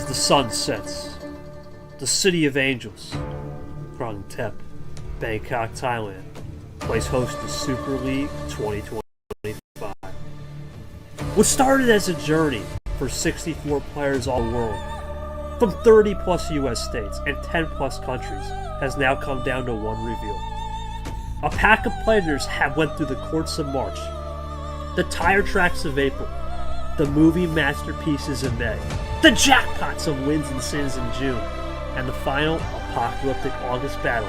As the sun sets, the City of Angels, Krung Thep, Bangkok, Thailand, plays host to Super League 2025. What started as a journey for 64 players all over the world, from 30 plus US states and 10 plus countries, has now come down to one reveal. A pack of players have went through the courts of March, the tire tracks of April, the movie masterpieces in May, the jackpots of wins and sins in June, and the final apocalyptic August battle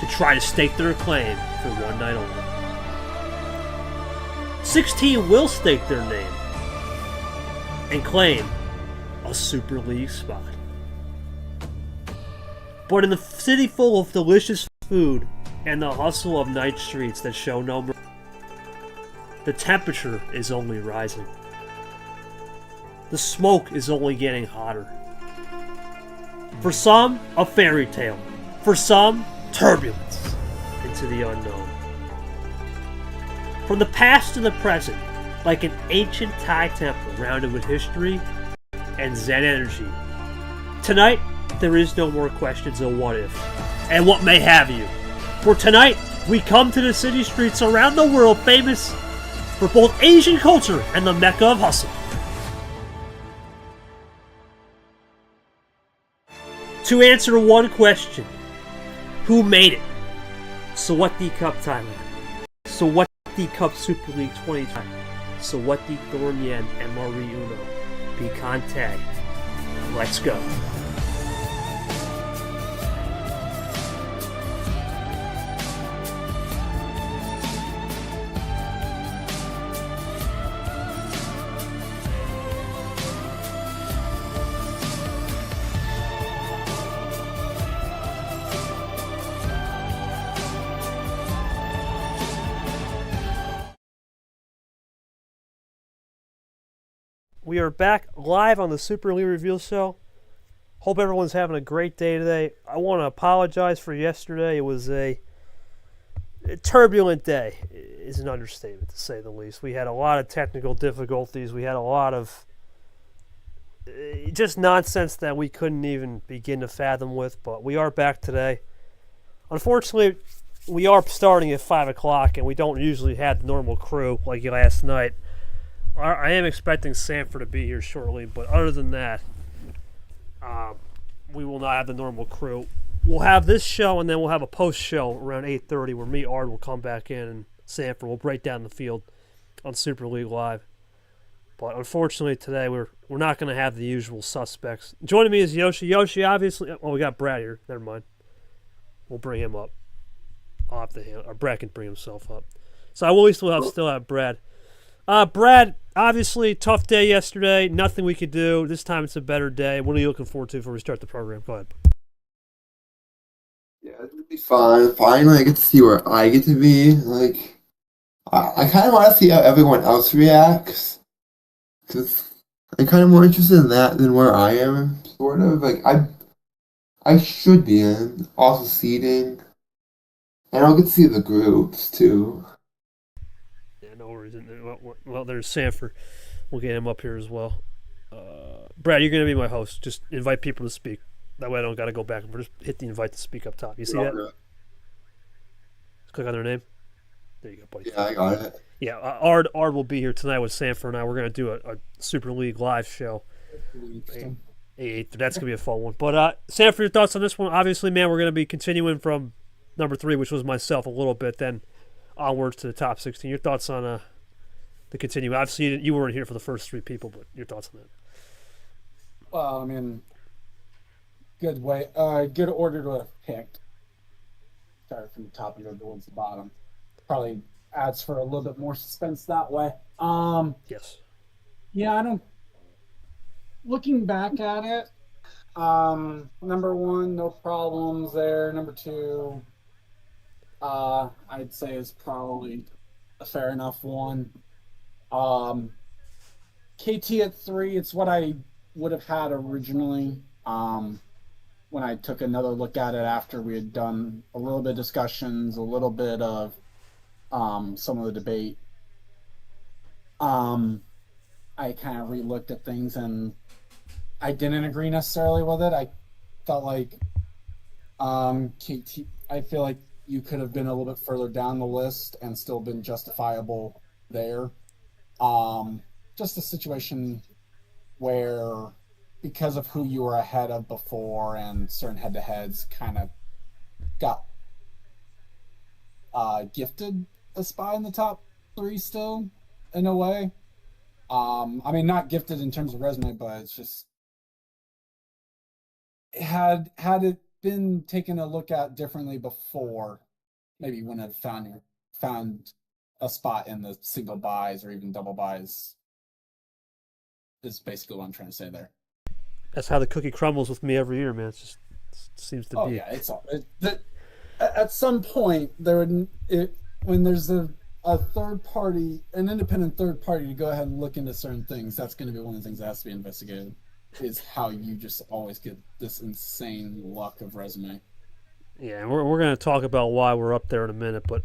to try to stake their claim for one night only. 16 will stake their name and claim a Super League spot. But in a city full of delicious food and the hustle of night streets that show no mercy, the temperature is only rising. The smoke is only getting hotter. For some, a fairy tale. For some, turbulence into the unknown. From the past to the present, like an ancient Thai temple rounded with history and Zen energy. Tonight, there is no more questions of what if and what may have you. For tonight, we come to the city streets around the world famous for both Asian culture and the Mecca of hustle. To answer one question, who made it? Sawatdee Cup Thailand. Sawatdee Cup Super League 2020. Sawatdee Thorn Yen and Marie Uno. Pecan Tag. Let's go. We are back live on the Super League Reveal Show. Hope everyone's having a great day today. I want to apologize for yesterday. It was a turbulent day, is an understatement to say the least. We had a lot of technical difficulties. We had a lot of just nonsense that we couldn't even begin to fathom with, but we are back today. Unfortunately, we are starting at 5 o'clock, and we don't usually have the normal crew like last night. I am expecting Sanford to be here shortly, but other than that, we will not have the normal crew. We'll have this show, and then we'll have a post show around 8:30 where me, Ard, will come back in, and Sanford will break down the field on Super League Live. But unfortunately today, we're not going to have the usual suspects. Joining me is Yoshi. Yoshi, obviously. Oh, we got Brad here. Never mind. We'll bring him up. I'll have to handle, or Brad can bring himself up. So I will at least still have Brad. Brad, obviously, tough day yesterday. Nothing we could do. This time it's a better day. What are you looking forward to before we start the program? Go ahead. Yeah, it'll be fun. Finally, I get to see where I get to be. Like, I kind of want to see how everyone else reacts. Because I'm kind of more interested in that than where I am, sort of. Like, I should be in. Also seeding. And I'll get to see the groups, too. Yeah, no worries. Well, there's Sanford. We'll get him up here as well. Brad, you're going to be my host. Just invite people to speak. That way I don't got to go back and just hit the invite to speak up top. You see that? Just click on their name. There you go, buddy. Yeah, I got it. Yeah, Ard will be here tonight with Sanford and I. We're going to do a Super League live show. That's going to be a fun one. But Sanford, your thoughts on this one? Obviously, man, we're going to be continuing from number 3, which was myself, a little bit, then onwards to the top 16. Your thoughts on the continue? Obviously, you weren't here for the first 3 people, but your thoughts on that? Well, I mean, good order to have picked. Start from the top and go towards the bottom. Probably adds for a little bit more suspense that way. Yes. Yeah, I don't. Looking back at it, number 1, no problems there. Number 2, I'd say is probably a fair enough one. KT at 3, it's what I would have had originally. When I took another look at it after we had done a little bit of discussions, a little bit of some of the debate, I kind of re-looked at things and I didn't agree necessarily with it. I felt like KT. I feel like you could have been a little bit further down the list and still been justifiable there. Just a situation where, because of who you were ahead of before and certain head-to-heads, kind of got gifted a spot in the top 3 still, in a way. I mean, not gifted in terms of resume, but it's just had it been taken a look at differently before, maybe you wouldn't have found a spot in the single buys or even double buys. Is basically what I'm trying to say there. That's how the cookie crumbles with me every year, man. It seems to be. Oh yeah, it's all. At some point, when there's a third party, an independent third party, to go ahead and look into certain things, that's going to be one of the things that has to be investigated. Is how you just always get this insane luck of resume. Yeah, and we're going to talk about why we're up there in a minute, but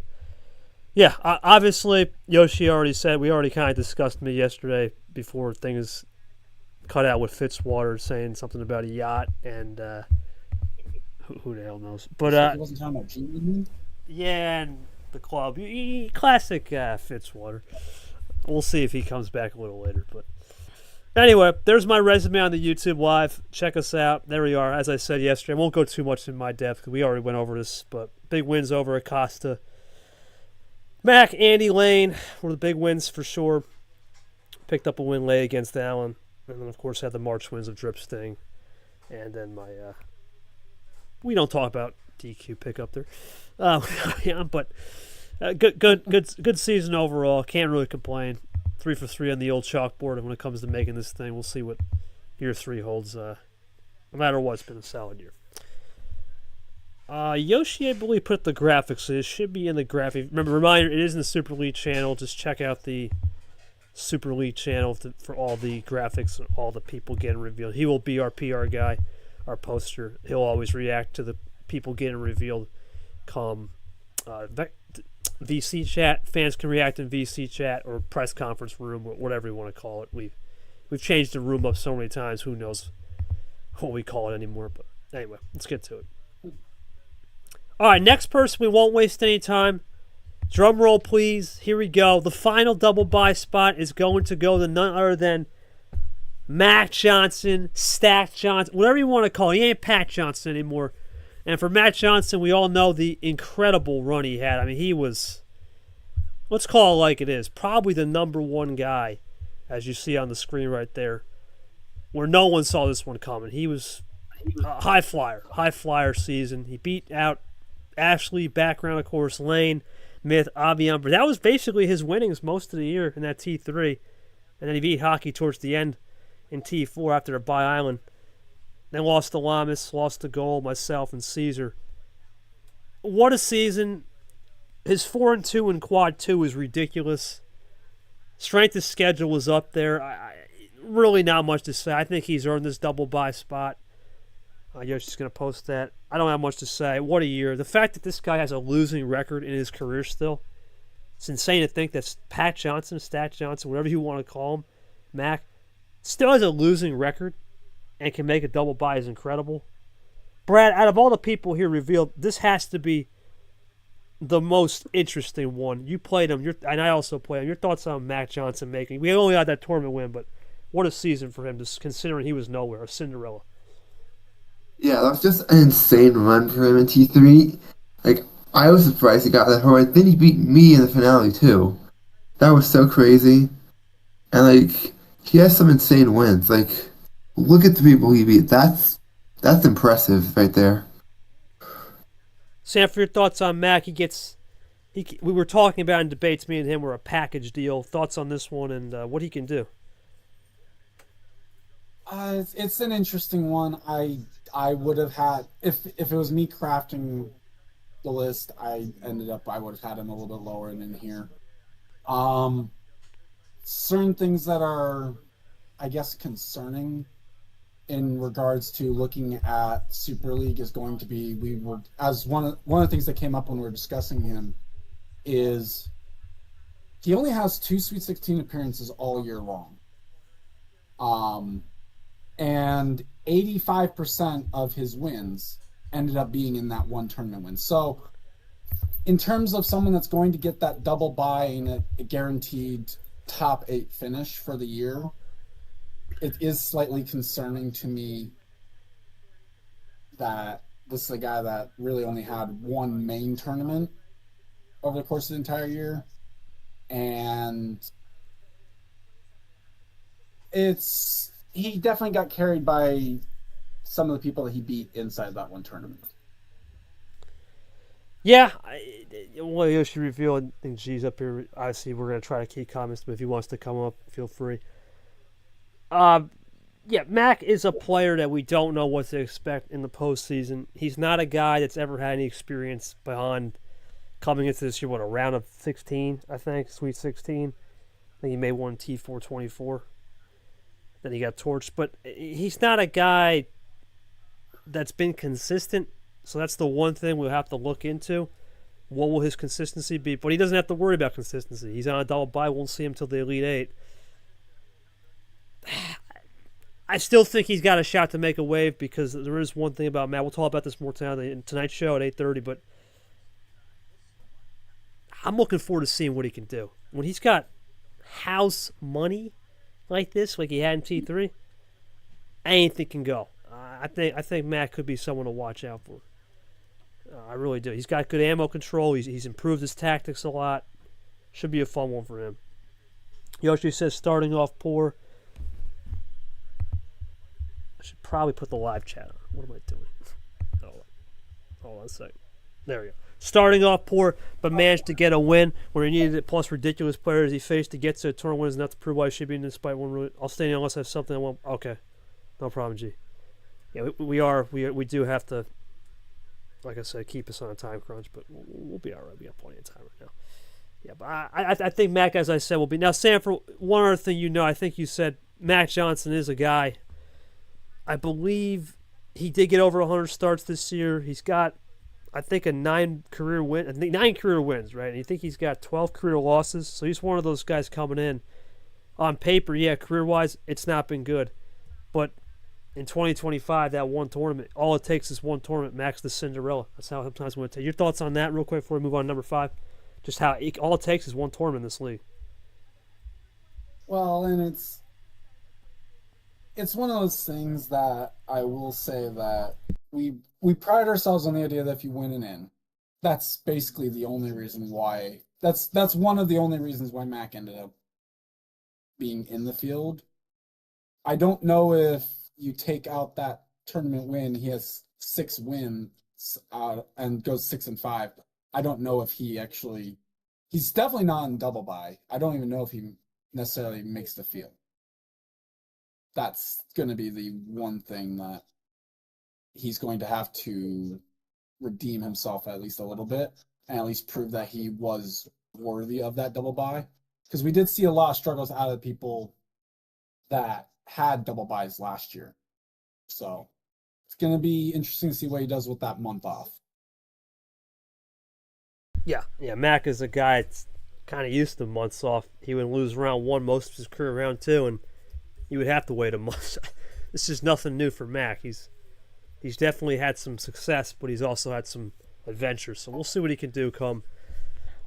yeah, obviously Yoshi already said, we already kind of discussed me yesterday before things cut out with Fitzwater saying something about a yacht, and who the hell knows? But he wasn't talking about G. Yeah, and the club, classic Fitzwater. We'll see if he comes back a little later, but. Anyway, there's my resume on the YouTube Live. Check us out. There we are. As I said yesterday, I won't go too much in my depth because we already went over this, but big wins over Acosta. Mac, Andy Lane were the big wins for sure. Picked up a win late against Allen. And then, of course, had the March wins of Drip Sting. And then my... we don't talk about DQ pickup there. Yeah, but good season overall. Can't really complain. 3 for 3 on the old chalkboard, and when it comes to making this thing, we'll see what year 3 holds. No matter what, it's been a solid year. Yoshi, I believe, put the graphics. It should be in the graphic. Remember, reminder, it is in the Super League channel. Just check out the Super League channel for all the graphics and all the people getting revealed. He will be our PR guy, our poster. He'll always react to the people getting revealed. Come VC chat, fans can react in VC chat or press conference room, or whatever you want to call it. We've changed the room up so many times, who knows what we call it anymore. But anyway, let's get to it. All right, next person, we won't waste any time. Drum roll, please. Here we go. The final double buy spot is going to go to none other than Matt Johnson, Stat Johnson, whatever you want to call it. He ain't Pat Johnson anymore. And for Matt Johnson, we all know the incredible run he had. I mean, he was, let's call it like it is, probably the number 1 guy, as you see on the screen right there, where no one saw this one coming. He was a high flyer season. He beat out Ashley, background, of course, Lane, Myth, Avian. But that was basically his winnings most of the year in that T3. And then he beat Hockey towards the end in T4 after a bye island. Then lost to Lamas, lost to Gold, myself, and Caesar. What a season. His 4-2 in Quad 2 is ridiculous. Strength of schedule was up there. Really not much to say. I think he's earned this double buy spot. Yoshi's going to post that. I don't have much to say. What a year. The fact that this guy has a losing record in his career still, it's insane to think that Pat Johnson, Stat Johnson, whatever you want to call him, Mac, still has a losing record and can make a double buy is incredible. Brad, out of all the people here revealed, this has to be the most interesting one. You played him, and I also played him. Your thoughts on Mac Johnson making? We only had that tournament win, but what a season for him, just considering he was nowhere, a Cinderella. Yeah, that was just an insane run for him in T3. Like, I was surprised he got that far. Then he beat me in the finale, too. That was so crazy. And, like, he has some insane wins. Like, look at the people he beat. That's impressive right there. Sam, for your thoughts on Mac, we were talking about in debates, me and him were a package deal. Thoughts on this one and what he can do? It's an interesting one. I would have had, if it was me crafting the list, I would have had him a little bit lower than here. Certain things that are, I guess, concerning in regards to looking at Super League is going to be, as one of the things that came up when we were discussing him is he only has 2 Sweet 16 appearances all year long. and 85% of his wins ended up being in that one tournament win. So, in terms of someone that's going to get that double bye and a guaranteed top 8 finish for the year, it is slightly concerning to me that this is a guy that really only had one main tournament over the course of the entire year. And he definitely got carried by some of the people that he beat inside that one tournament. Yeah, well, Yoshi reveal, I think G's up here. Obviously, we're going to try to keep comments, but if he wants to come up, feel free. Yeah, Mac is a player that we don't know what to expect in the postseason. He's not a guy that's ever had any experience beyond coming into this year, a round of 16, I think, Sweet 16. I think he made one T424. Then he got torched. But he's not a guy that's been consistent, so that's the one thing we'll have to look into. What will his consistency be? But he doesn't have to worry about consistency. He's on a double bye. Won't see him till the Elite Eight. I still think he's got a shot to make a wave because there is one thing about Matt. We'll talk about this more tonight in tonight's show at 8:30, but I'm looking forward to seeing what he can do. When he's got house money like this, like he had in T3, anything can go. I think Matt could be someone to watch out for. I really do. He's got good ammo control. He's improved his tactics a lot. Should be a fun one for him. Yoshi says starting off poor. I should probably put the live chat on. What am I doing? Hold on a second. There we go. Starting off poor, but managed to get a win where he needed it, plus ridiculous players he faced to get to a tournament win is enough to prove why he should be in despite one rule. I'll stay in unless I have something I want. Okay. No problem, G. Yeah, we do have to, like I said, keep us on a time crunch, but we'll be all right. We got plenty of time right now. Yeah, but I think Mac, as I said, will be. Now, Sanford, one other thing I think you said Mac Johnson is a guy. I believe he did get over 100 starts this year. He's got, I think, 9 career wins, right? And you think he's got 12 career losses. So he's one of those guys coming in. On paper, yeah, career-wise, it's not been good. But in 2025, that one tournament, all it takes is one tournament, Max the Cinderella. That's how sometimes I'm going to take. Your thoughts on that real quick before we move on to number 5? Just how all it takes is one tournament in this league. Well, and it's one of those things that I will say that we pride ourselves on the idea that if you win and in, that's basically the only reason why. That's one of the only reasons why Mac ended up being in the field. I don't know if you take out that tournament win, he has 6 wins and goes 6-5. I don't know if he's definitely not in double bye. I don't even know if he necessarily makes the field. That's going to be the one thing that he's going to have to redeem himself at least a little bit and at least prove that he was worthy of that double bye. Because we did see a lot of struggles out of people that had double byes last year. So it's going to be interesting to see what he does with that month off. Yeah, Mac is a guy that's kind of used to months off. He would lose round 1 most of his career, round 2, and you would have to wait a month. This is nothing new for Mac. He's definitely had some success, but he's also had some adventures. So we'll see what he can do come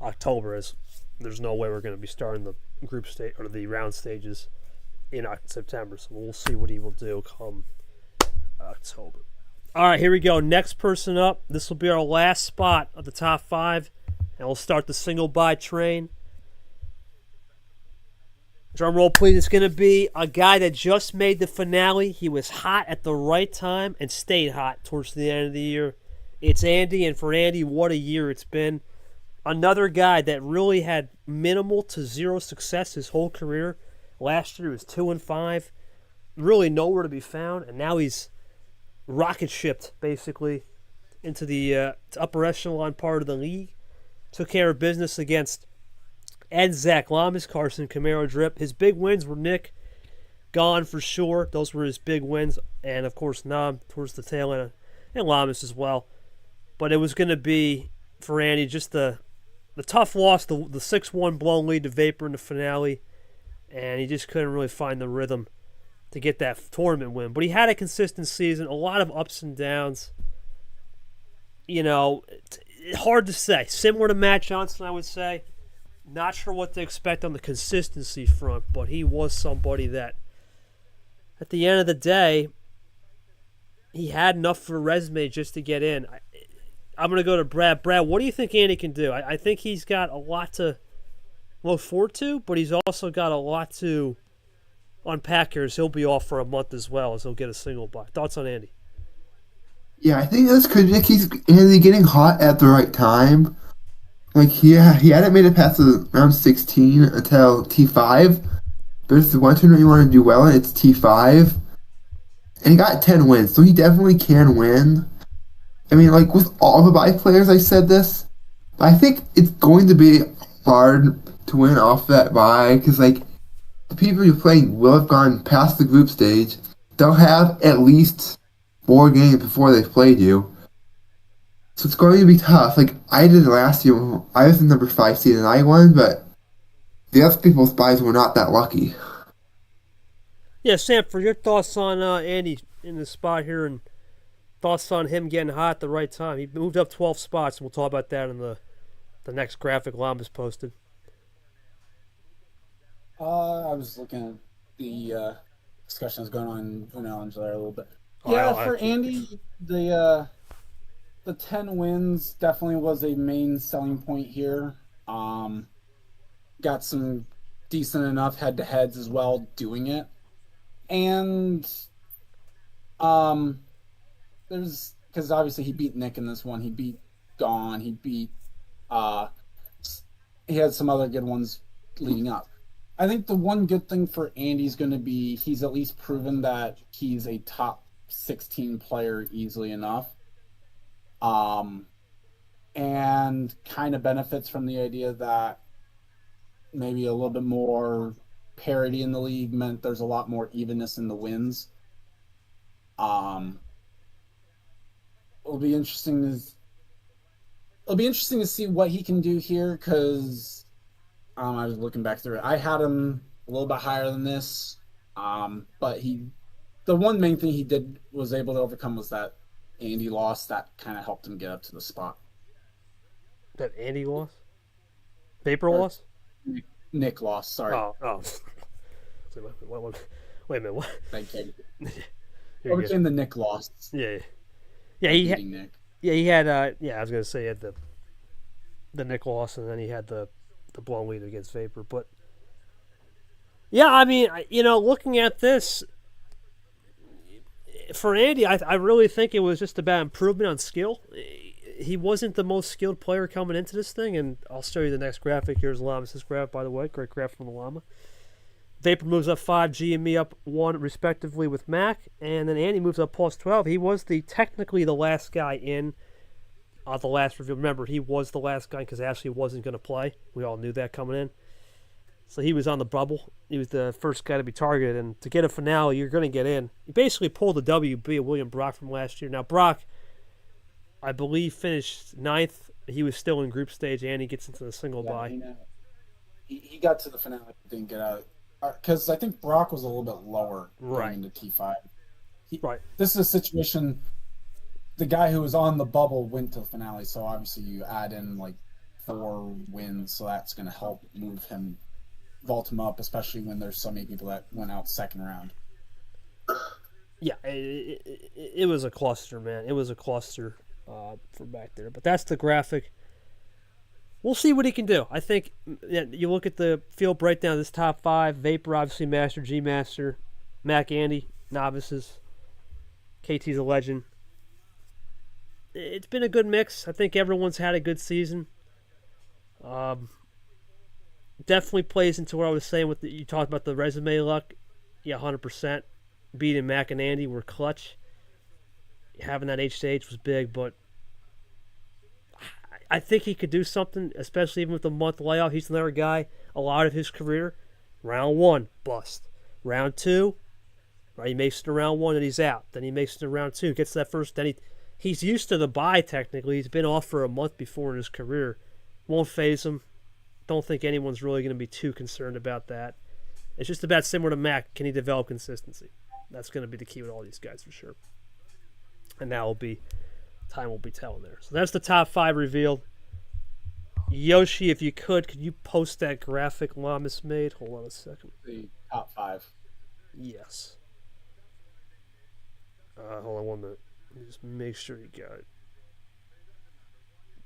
October, as there's no way we're going to be starting the group stage or the round stages in September. So we'll see what he will do come October. All right, here we go. Next person up. This will be our last spot of the top 5, and we'll start the single bye train. Drum roll, please. It's going to be a guy that just made the finale. He was hot at the right time and stayed hot towards the end of the year. It's Andy, and for Andy, what a year it's been. Another guy that really had minimal to zero success his whole career. Last year he was 2-5, really nowhere to be found, and now he's rocket shipped basically into the upper echelon part of the league. Took care of business against Ed, Zach Lamas, Carson Camaro Drip. His big wins were Nick, Gone for sure. Those were his big wins. And, of course, Nam towards the tail end, and Lamas as well. But it was going to be, for Andy, just the tough loss, the 6-1 blown lead to Vapor in the finale. And he just couldn't really find the rhythm to get that tournament win. But he had a consistent season, a lot of ups and downs. You know, hard to say. Similar to Matt Johnson, I would say. Not sure what to expect on the consistency front, but he was somebody that, at the end of the day, he had enough for a resume just to get in. I'm going to go to Brad. Brad, what do you think Andy can do? I think he's got a lot to look forward to, but he's also got a lot to unpack here, as he'll be off for a month as well, as he'll get a single bye. Thoughts on Andy? Yeah, I think that's because he's Andy getting hot at the right time. Like, he hadn't made it past the round 16 until T5. There's the one tournament you want to do well in, it's T5. And he got 10 wins, so he definitely can win. I mean, like, with all the bye players, I said this. But I think it's going to be hard to win off that bye, because, like, the people you're playing will have gone past the group stage. They'll have at least 4 games before they've played you. So it's going to be tough. Like, I did last year. I was the number 5 seed and I won, but the other people's buys were not that lucky. Yeah, Sam, for your thoughts on Andy in the spot here and thoughts on him getting hot at the right time. He moved up 12 spots, and we'll talk about that in the next graphic Llamas posted. I was looking at the discussions going on in Punel there a little bit. Oh, Yeah, for Andy, the 10 wins definitely was a main selling point here. Got some decent enough head-to-heads as well doing it. And there's, because obviously he beat Nick in this one. He beat Gone. He beat, he had some other good ones leading up. I think the one good thing for Andy is going to be he's at least proven that he's a top 16 player easily enough. And kind of benefits from the idea that maybe a little bit more parity in the league meant there's a lot more evenness in the wins. It'll be interesting to see what he can do here, because I was looking back through it. I had him a little bit higher than this, but the one main thing he did was able to overcome was that Andy lost. That kind of helped him get up to the spot. That Andy lost? Vapor lost? Nick lost, sorry. Oh. Wait a minute, what? Thank you. You're good. Overcame the Nick loss. Yeah, he had. Nick. Yeah, he had. I was gonna say he had the Nick loss, and then he had the blown lead against Vapor. But yeah, I mean, looking at this for Andy, I really think it was just about improvement on skill. He wasn't the most skilled player coming into this thing, and I'll show you the next graphic. Here's Llamas' graph, by the way. Great graph from the Llama. Vapor moves up 5, G and me up 1, respectively, with Mac, and then Andy moves up plus 12. He was technically the last guy in the last review. Remember, he was the last guy because Ashley wasn't going to play. We all knew that coming in. So he was on the bubble. He was the first guy to be targeted, and to get a finale, you're going to get in. He basically pulled the WB of William Brock from last year. Now, Brock, I believe, finished 9th. He was still in group stage. Andy gets into the single bye. He got to the finale, didn't get out. Because I think Brock was a little bit lower right going into T5. Right. This is a situation, the guy who was on the bubble went to the finale, so obviously you add in like 4 wins, so that's going to help vault him up, especially when there's so many people that went out second round. Yeah, it was a cluster, man. It was a cluster from back there. But that's the graphic. We'll see what he can do. I think you look at the field breakdown of this top 5. Vapor, obviously, Master, G-Master. Mac, Andy, Novices. KT's a legend. It's been a good mix. I think everyone's had a good season. Definitely plays into what I was saying with you talked about the resume luck. Yeah, 100%. Beating Mac and Andy were clutch. Having that H-to-H was big, but I think he could do something, especially even with the month layoff. He's another guy, a lot of his career, round 1, bust. Round 2, right, he makes it to round 1 and he's out. Then he makes it to round 2, gets that first. Then he's used to the bye, technically. He's been off for a month before in his career. Won't phase him. Don't think anyone's really going to be too concerned about that. It's just about similar to Mac. Can he develop consistency? That's going to be the key with all these guys for sure. And time will be telling there. So that's the top 5 revealed. Yoshi, if you could you post that graphic Lamas made? Hold on a second. The top 5. Yes. Hold on 1 minute. Let me just make sure you got it.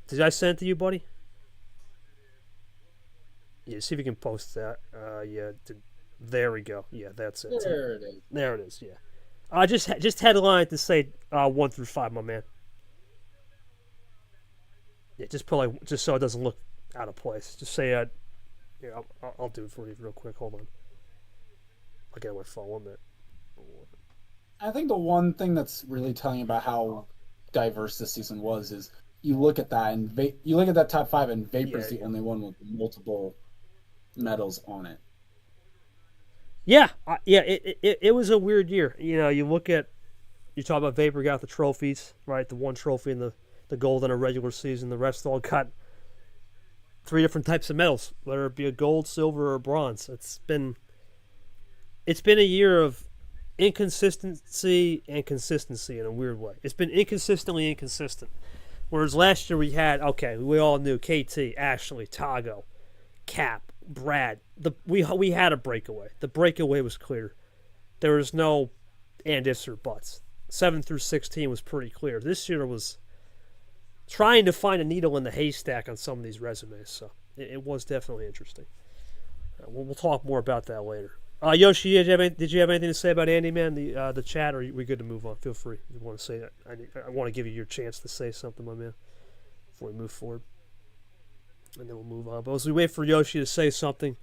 Did I send it to you, buddy? Yeah, see if you can post that. There we go. Yeah, that's it. There it is. There it is, yeah. Just headline to say 1 through 5, my man. Yeah, just put just so it doesn't look out of place. Just say I'll do it for you real quick. Hold on. I'll get on my phone 1 minute. I think the one thing that's really telling about how diverse this season was is you look at that and you look at that top 5 and Vapor's the only one with multiple medals on it. Yeah, it was a weird year. You talk about Vapor got the trophies, right? The 1 trophy and the gold in a regular season. The rest all got 3 different types of medals, whether it be a gold, silver, or bronze. It's been a year of inconsistency and consistency in a weird way. It's been inconsistently inconsistent. Whereas last year we all knew KT, Ashley, Tago, Cap, Brad. We had a breakaway. The breakaway was clear. There was no and ifs or buts. 7 through 16 was pretty clear. This year was trying to find a needle in the haystack on some of these resumes. So it was definitely interesting. We'll talk more about that later. Yoshi, did you have anything to say about Andy, man? The chat, or are we good to move on? Feel free if you want to say that. I want to give you your chance to say something, my man, before we move forward. And then we'll move on. But as we wait for Yoshi to say something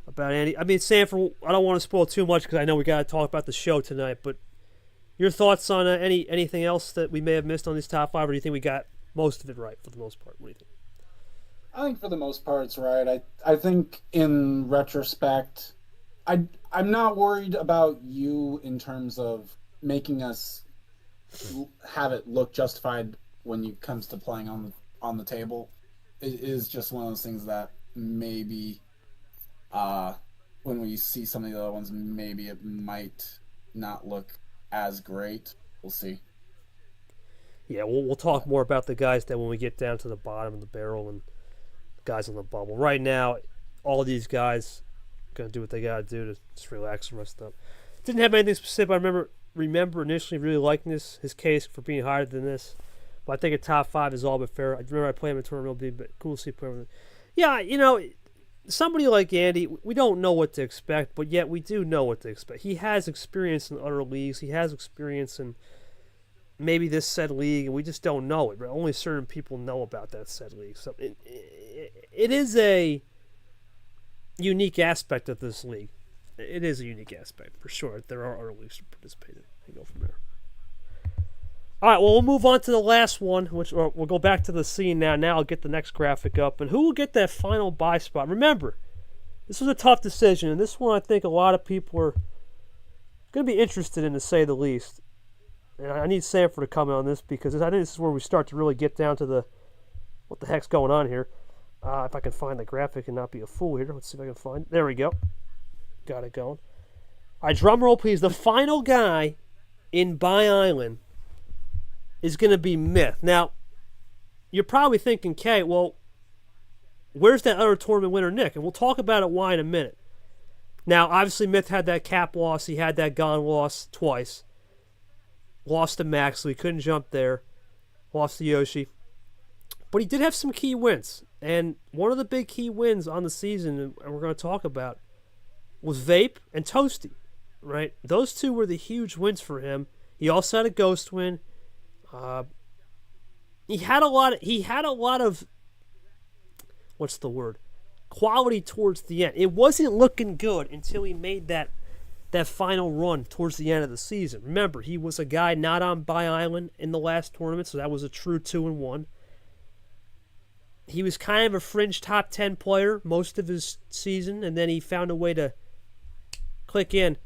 about Andy, I mean, Sanford, I don't want to spoil too much because I know we got to talk about the show tonight, but your thoughts on anything else that we may have missed on these top 5, or do you think we got most of it right for the most part? What do you think? I think for the most part it's right. I think in retrospect, I'm not worried about you in terms of making us have it look justified when it comes to playing on the table. It is just one of those things that maybe when we see some of the other ones, maybe it might not look as great. We'll see. Yeah, we'll talk more about the guys that when we get down to the bottom of the barrel and guys on the bubble. Right now, all these guys going to do what they got to do to just relax and rest up. Didn't have anything specific. I remember initially really liking his case for being higher than this. But I think a top 5 is all but fair. I remember I played him in tournament, but cool to see him. Yeah, somebody like Andy, we don't know what to expect, but yet we do know what to expect. He has experience in other leagues. He has experience in maybe this said league, and we just don't know it. Right? Only certain people know about that said league. So it is a unique aspect of this league. It is a unique aspect, for sure. There are other leagues to participate in. We go from there. All right, well, we'll move on to the last one, which we'll go back to the scene now. Now I'll get the next graphic up. And who will get that final buy spot? Remember, this was a tough decision, and this one I think a lot of people are going to be interested in, to say the least. And I need Sanford to comment on this because I think this is where we start to really get down to what the heck's going on here. If I can find the graphic and not be a fool here. Let's see if I can find it. There we go. Got it going. All right, drum roll, please. The final guy in Buy Island is going to be Myth. Now, you're probably thinking, Kay, well, where's that other tournament winner, Nick? And we'll talk about it why in a minute. Now, obviously, Myth had that cap loss. He had that Gone loss twice. Lost to Max, so he couldn't jump there. Lost to Yoshi. But he did have some key wins. And one of the big key wins on the season, and we're going to talk about, was Vape and Toasty, right? Those two were the huge wins for him. He also had a Ghost win. He had a lot of what's the word? Quality towards the end. It wasn't looking good until he made that final run towards the end of the season. Remember, he was a guy not on Buy Island in the last tournament, so that was a true 2-1. He was kind of a fringe top 10 player most of his season, and then he found a way to click in.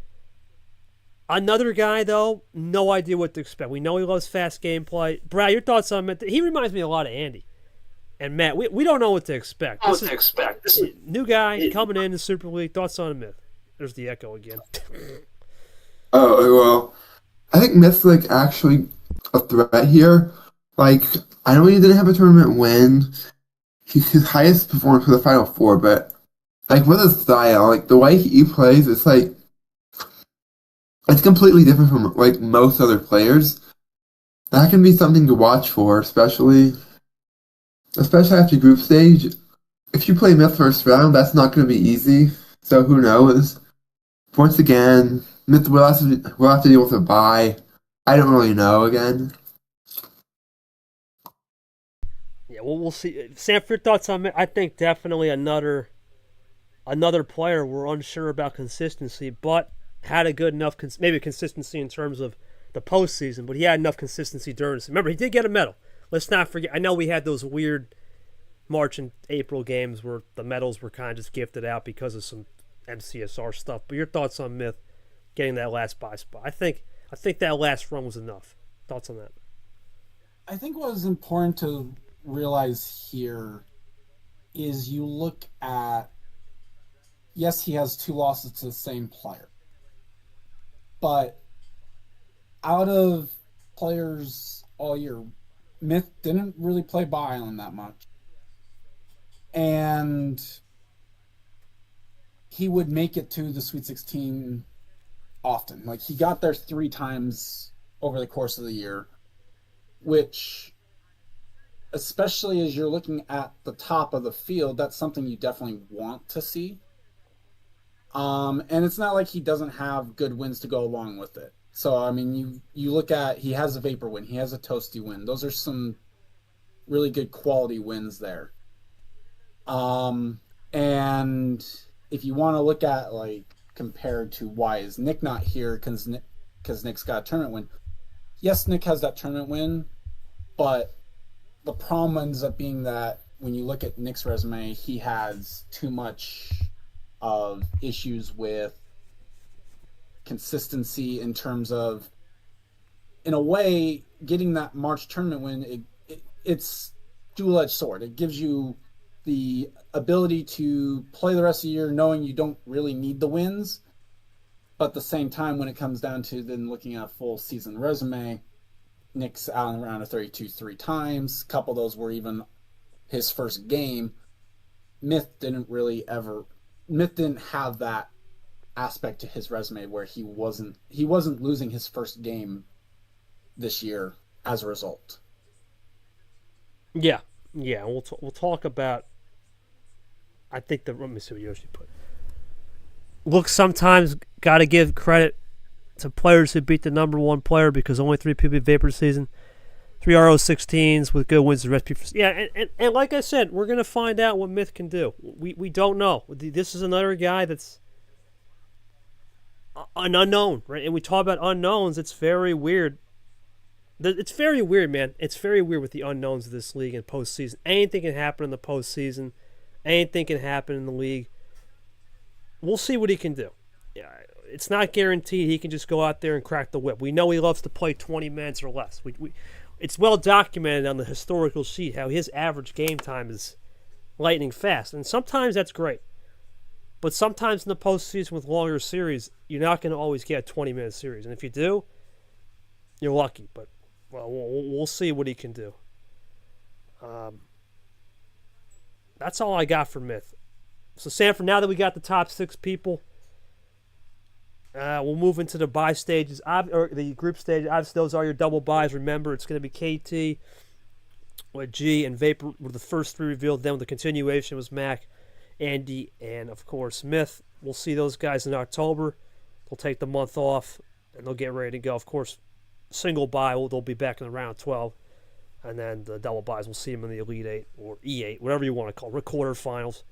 Another guy, though, no idea what to expect. We know he loves fast gameplay. Brad, your thoughts on him? He reminds me a lot of Andy. And Matt, we don't know what to expect. This is new guy coming in the Super League. Thoughts on him? There's the echo again. Oh, well, I think Myth's like actually a threat here. Like, I know he didn't have a tournament win. He's his highest performance for the Final Four, but like with his style, like the way he plays, it's like it's completely different from like most other players. That can be something to watch for, especially after group stage. If you play Myth first round, that's not going to be easy. So who knows? Once again, Myth will have to deal with a bye. I don't really know again. Yeah, well, we'll see. Sam, for your thoughts on Myth? I think definitely another player we're unsure about consistency, but had a good enough maybe consistency in terms of the postseason, but he had enough consistency during the season. Remember, he did get a medal. Let's not forget. I know we had those weird March and April games where the medals were kind of just gifted out because of some MCSR stuff. But your thoughts on Myth getting that last bye spot? I think that last run was enough. Thoughts on that? I think what is important to realize here is you look at, yes, he has 2 losses to the same player, but out of players all year, Myth didn't really play Bob Island that much. And he would make it to the Sweet 16 often. Like, he got there 3 times over the course of the year, which, especially as you're looking at the top of the field, that's something you definitely want to see. And it's not like he doesn't have good wins to go along with it. So, I mean, you look at, he has a Vapor win, he has a Toasty win. Those are some really good quality wins there. And if you want to look at, like, compared to why is Nick not here, because Nick's got a tournament win. Yes, Nick has that tournament win, but the problem ends up being that when you look at Nick's resume, he has too much of issues with consistency in terms of, in a way, getting that March tournament win, it's dual-edged sword. It gives you the ability to play the rest of the year knowing you don't really need the wins, but at the same time, when it comes down to then looking at a full season resume, Nick's out in the round of 32 3 times. A couple of those were even his first game. Myth didn't have that aspect to his resume where he wasn't losing his first game this year as a result. Yeah. We'll talk about. I think let me see what Yoshi put. Look, sometimes got to give credit to players who beat the number 1 player because only 3 people beat Vapor season. 3 RO16s with good wins. The recipe for, and like I said, we're gonna find out what Myth can do. We don't know. This is another guy that's an unknown, right? And we talk about unknowns. It's very weird. It's very weird, man. It's very weird with the unknowns of this league in postseason. Anything can happen in the postseason. Anything can happen in the league. We'll see what he can do. Yeah, it's not guaranteed he can just go out there and crack the whip. We know he loves to play 20 minutes or less. It's well documented on the historical sheet how his average game time is lightning fast. And sometimes that's great. But sometimes in the postseason with longer series, you're not going to always get a 20-minute series. And if you do, you're lucky. But we'll see what he can do. That's all I got for Myth. So, Sanford, now that we got the top 6 people, we'll move into the bye stages, or the group stage. Obviously, those are your double buys. Remember, it's going to be KT, with G, and Vapor were the first 3 revealed. Then the continuation was Mac, Andy, and, of course, Myth. We'll see those guys in October. They'll take the month off, and they'll get ready to go. Of course, single buy, they'll be back in the round 12. And then the double buys, we'll see them in the Elite 8 or E8, whatever you want to call it, Recorder Finals,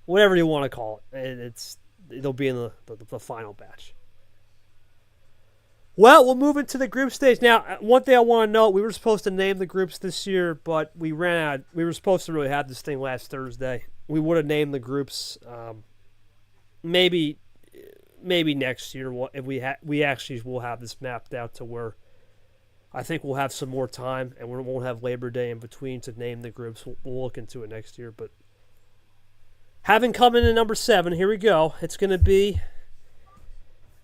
whatever you want to call it. They'll be in the final batch. Well, we'll move into the group stage. Now, one thing I want to note, we were supposed to name the groups this year, but we ran out. We were supposed to really have this thing last Thursday. We would have named the groups maybe next year if we actually will have this mapped out to where I think we'll have some more time, and we won't have Labor Day in between to name the groups. We'll look into it next year. But having come in at number 7, here we go. It's going to be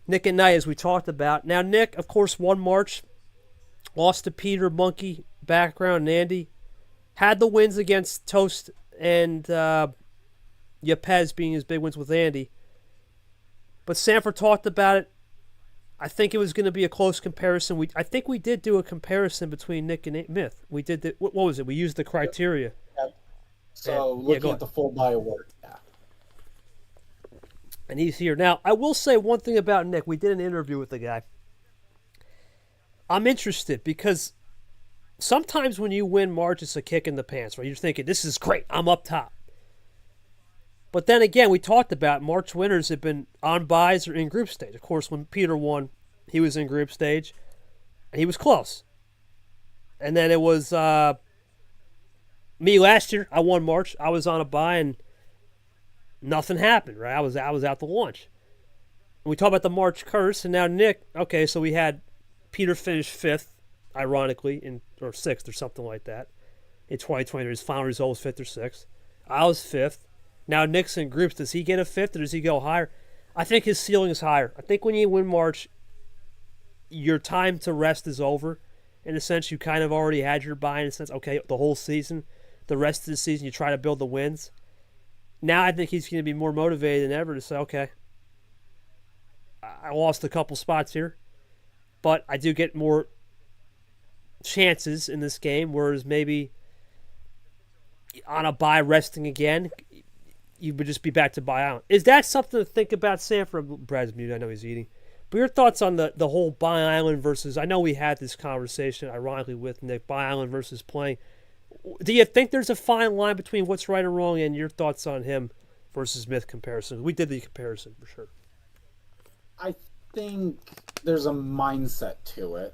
Nick and Knight, as we talked about. Now, Nick, of course, won March, lost to Peter, Monkey, Background, and Andy. Had the wins against Toast and Yepes being his big wins with Andy. But Sanford talked about it. I think it was going to be a close comparison. I think we did do a comparison between Nick and Myth. We did. What was it? We used the criteria. So looking at the full buy award. Yeah. And he's here. Now, I will say one thing about Nick. We did an interview with the guy. I'm interested because sometimes when you win March, it's a kick in the pants, right? You're thinking, this is great. I'm up top. But then again, we talked about March winners have been on buys or in group stage. Of course, when Peter won, he was in group stage, and he was close. And then it was me last year. I won March. I was on a buy, and nothing happened, right? I was out to lunch. And we talked about the March curse, and now Nick, okay, so we had Peter finish 5th, ironically, or 6th or something like that. In 2020, his final result was 5th or 6th. I was 5th. Now Nick's in groups. Does he get a 5th or does he go higher? I think his ceiling is higher. I think when you win March, your time to rest is over. In a sense, you kind of already had your buy. In a sense, okay, the whole season, the rest of the season, you try to build the wins. Now I think he's going to be more motivated than ever to say, okay, I lost a couple spots here, but I do get more chances in this game, whereas maybe on a buy resting again, you would just be back to buy out. Is that something to think about, Sanford? Brad's muted. I know he's eating. But your thoughts on the whole buy island versus, I know we had this conversation, ironically, with Nick, buy island versus playing. Do you think there's a fine line between what's right and wrong, and your thoughts on him versus Myth comparison? We did the comparison for sure. I think there's a mindset to it.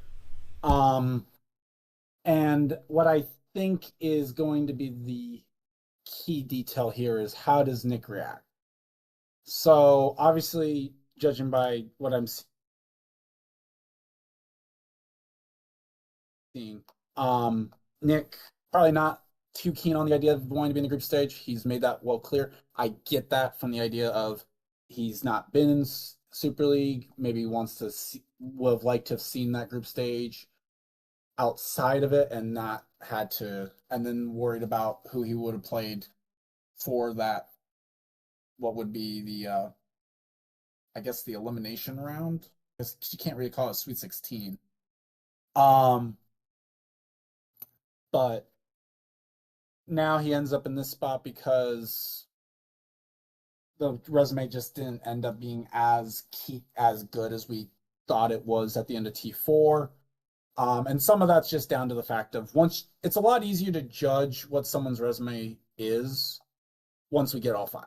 And what I think is going to be the key detail here is how does Nick react? So obviously, judging by what I'm seeing, Nick probably not too keen on the idea of wanting to be in the group stage. He's made that well clear. I get that from the idea of he's not been in Super League. Maybe he wants to would have liked to have seen that group stage outside of it and not had to, and then worried about who he would have played for that, what would be the, I guess the elimination round, because you can't really call it Sweet 16. But now he ends up in this spot because the resume just didn't end up being as good as we thought it was at the end of T4. And some of that's just down to the fact of it's a lot easier to judge what someone's resume is once we get all 5.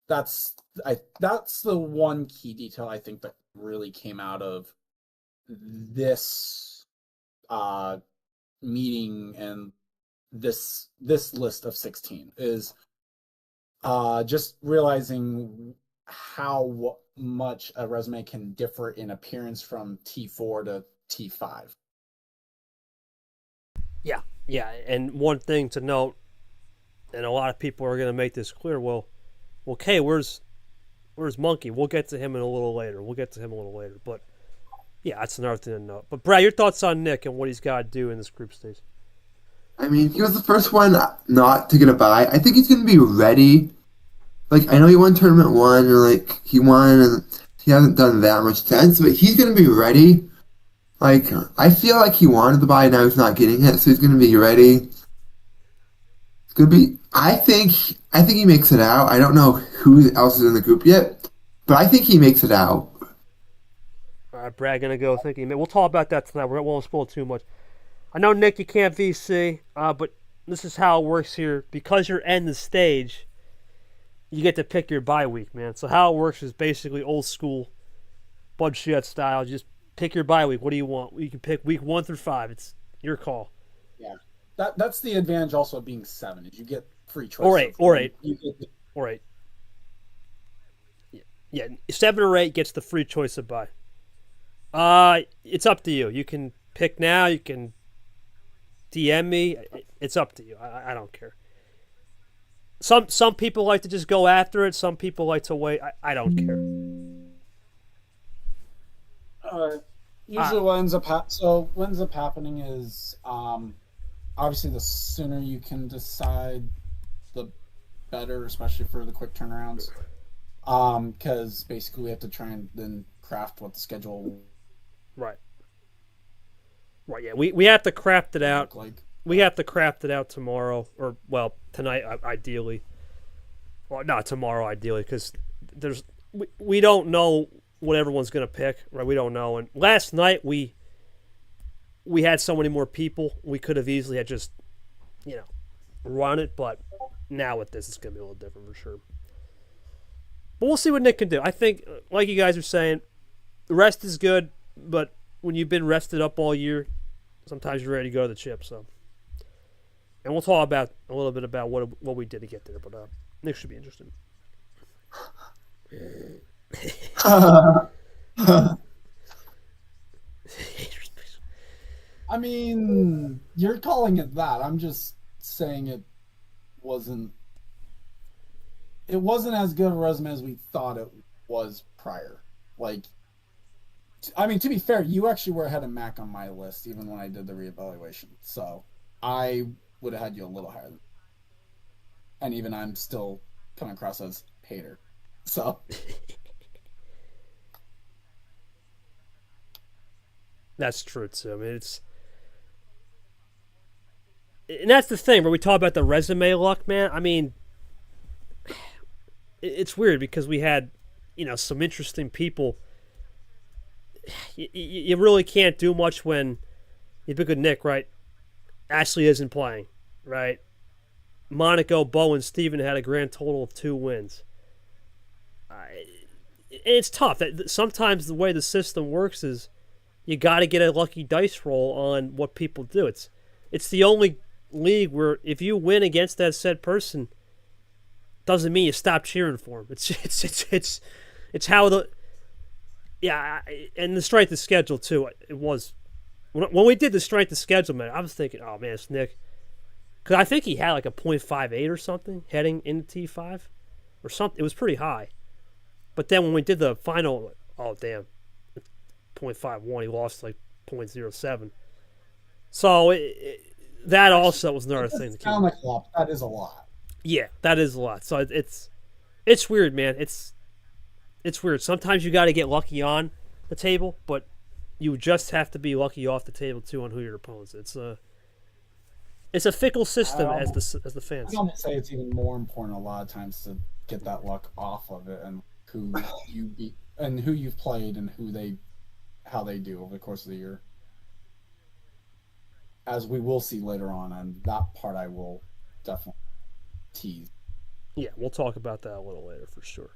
That's the one key detail I think that really came out of this meeting and this list of 16 is just realizing how much a resume can differ in appearance from T4 to T5. Yeah, and one thing to note, and a lot of people are going to make this clear, well, okay, where's Monkey? We'll get to him a little later. But, yeah, that's another thing to note. But, Brad, your thoughts on Nick and what he's got to do in this group stage? I mean, he was the first one not to get a bye. I think he's going to be ready. Like, I know he won Tournament 1, or, like, he won, and he hasn't done that much sense, but he's going to be ready. Like, I feel like he wanted the bye, now he's not getting it, so he's going to be ready. It's going to be, I think he makes it out. I don't know who else is in the group yet, but I think he makes it out. All right, Brad, going to go thinking. We'll talk about that tonight. We won't spoil too much. I know, Nick, you can't VC, but this is how it works here. Because you're in the stage, you get to pick your bye week, man. So how it works is basically old school Bud Shut style. Just pick your bye week. What do you want? You can pick week 1 through 5. It's your call. Yeah, that's the advantage also of being 7 is you get free choice. Or 8. Yeah, 7 or 8 gets the free choice of bye. It's up to you. You can pick now. You can DM me. It's up to you. I don't care. Some people like to just go after it. Some people like to wait. I don't care. Usually, what ends up happening is, obviously, the sooner you can decide, the better, especially for the quick turnarounds. Because basically, we have to try and then craft what the schedule will Right. Right. Yeah. We have to craft it out. look like. We have to craft it out tomorrow, or well, tonight ideally. Well, not tomorrow ideally, because we don't know what everyone's gonna pick, right? We don't know. And last night we had so many more people, we could have easily had just run it, but now with this, it's gonna be a little different for sure. But we'll see what Nick can do. I think, like you guys are saying, the rest is good, but when you've been rested up all year, sometimes you're ready to go to the chip. So, and we'll talk about a little bit about what we did to get there. But Nick should be interesting. I mean, you're calling it that. I'm just saying wasn't. It wasn't as good a resume as we thought it was prior. Like, I mean, to be fair, you actually were ahead of Mac on my list, even when I did the reevaluation. So I would have had you a little higher. And even I'm still coming across as hater. So. That's true too. I mean, and that's the thing where we talk about the resume luck, man. I mean, it's weird because we had, some interesting people. You really can't do much when you pick a Nick, right? Ashley isn't playing, right? Monaco, Bo, and Steven had a grand total of 2 wins. It's tough. Sometimes the way the system works is you got to get a lucky dice roll on what people do. It's the only league where if you win against that said person, doesn't mean you stop cheering for him. It's how the and the strength of schedule too. It was when we did the strength of schedule, man. I was thinking, oh man, it's Nick, because I think he had like a .58 or something heading into T5 or something. It was pretty high, but then when we did the final, oh damn, .51. He lost like .07. So that also was another thing. Sound like a lot. That is a lot. Yeah, that is a lot. So it's weird, man. It's weird. Sometimes you got to get lucky on the table, but you just have to be lucky off the table too on who your opponents. It's a fickle system as the fans. I don't say it's even more important a lot of times to get that luck off of it and who you beat and who you've played and how they do over the course of the year. As we will see later on, and that part I will definitely tease. Yeah, we'll talk about that a little later for sure.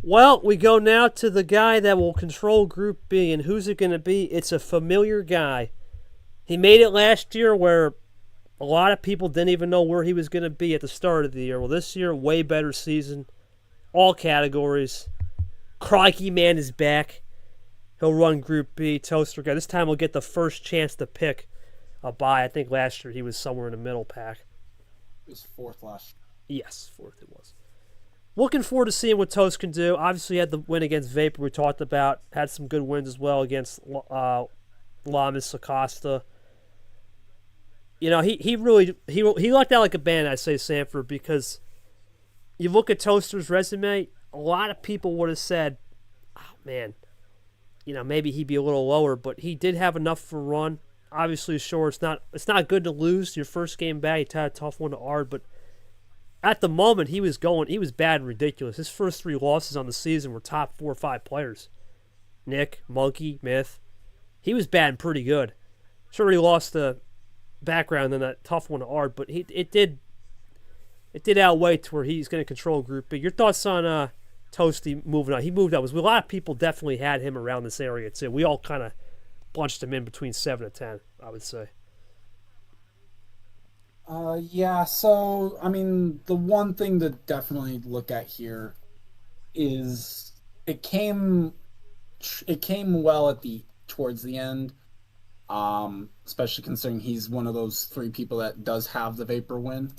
Well, we go now to the guy that will control Group B, and who's it going to be? It's a familiar guy. He made it last year where a lot of people didn't even know where he was going to be at the start of the year. Well, this year, way better season. All categories. Crikey man is back. He'll run Group B, Toaster guy. This time he'll get the first chance to pick a bye. I think last year he was somewhere in the middle pack. It was 4th last year. Yes, 4th it was. Looking forward to seeing what Toast can do. Obviously, he had the win against Vapor we talked about. Had some good wins as well against Lamas Acosta. He really lucked out like a band, I say, Sanford, because you look at Toaster's resume, a lot of people would have said, oh, man, maybe he'd be a little lower, but he did have enough for a run. Obviously, sure, it's not good to lose your first game back. He had a tough one to Ard, but at the moment, he was bad and ridiculous. His first 3 losses on the season were top 4 or 5 players. Nick, Monkey, Myth. He was bad and pretty good. Sure, he lost the background in that tough one to Ard, but it did outweigh to where he's going to control Group B. Your thoughts on Toasty moving on? He moved up. A lot of people definitely had him around this area too. We all kind of bunched him in between 7 and 10, I would say. Yeah, so, I mean, the one thing to definitely look at here is it came well towards the end, especially considering he's one of those 3 people that does have the Vapor win.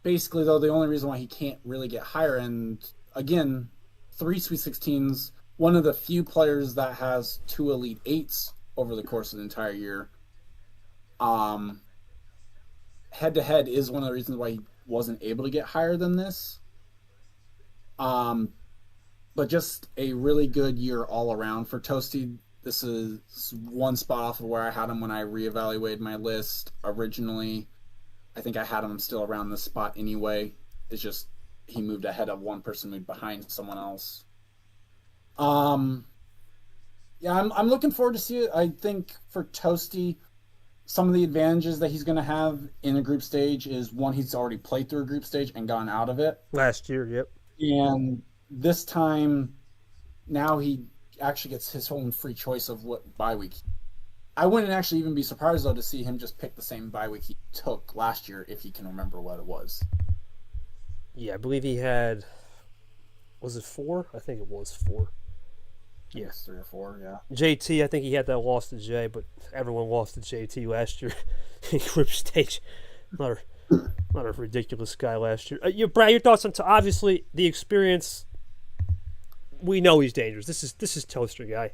Basically, though, the only reason why he can't really get higher, and again, 3 Sweet 16s, one of the few players that has 2 Elite Eights over the course of the entire year. Head to head is one of the reasons why he wasn't able to get higher than this. But just a really good year all around for Toasty. This is one spot off of where I had him when I reevaluated my list originally. I think I had him still around this spot anyway. It's just he moved ahead of one person, moved behind someone else. Yeah, I'm looking forward to see it. I think for Toasty, some of the advantages that he's going to have in a group stage is one, he's already played through a group stage and gone out of it. Last year, yep. And this time, now he actually gets his own free choice of what bye week. I wouldn't actually even be surprised, though, to see him just pick the same bye week he took last year, if he can remember what it was. Yeah, I believe he had... Was it 4? I think it was 4. Yes, 3 or 4, yeah. JT, I think he had that loss to Jay, but everyone lost to JT last year in group stage. Not a ridiculous guy last year. Brad, your thoughts on obviously the experience. We know he's dangerous. This is Toaster guy.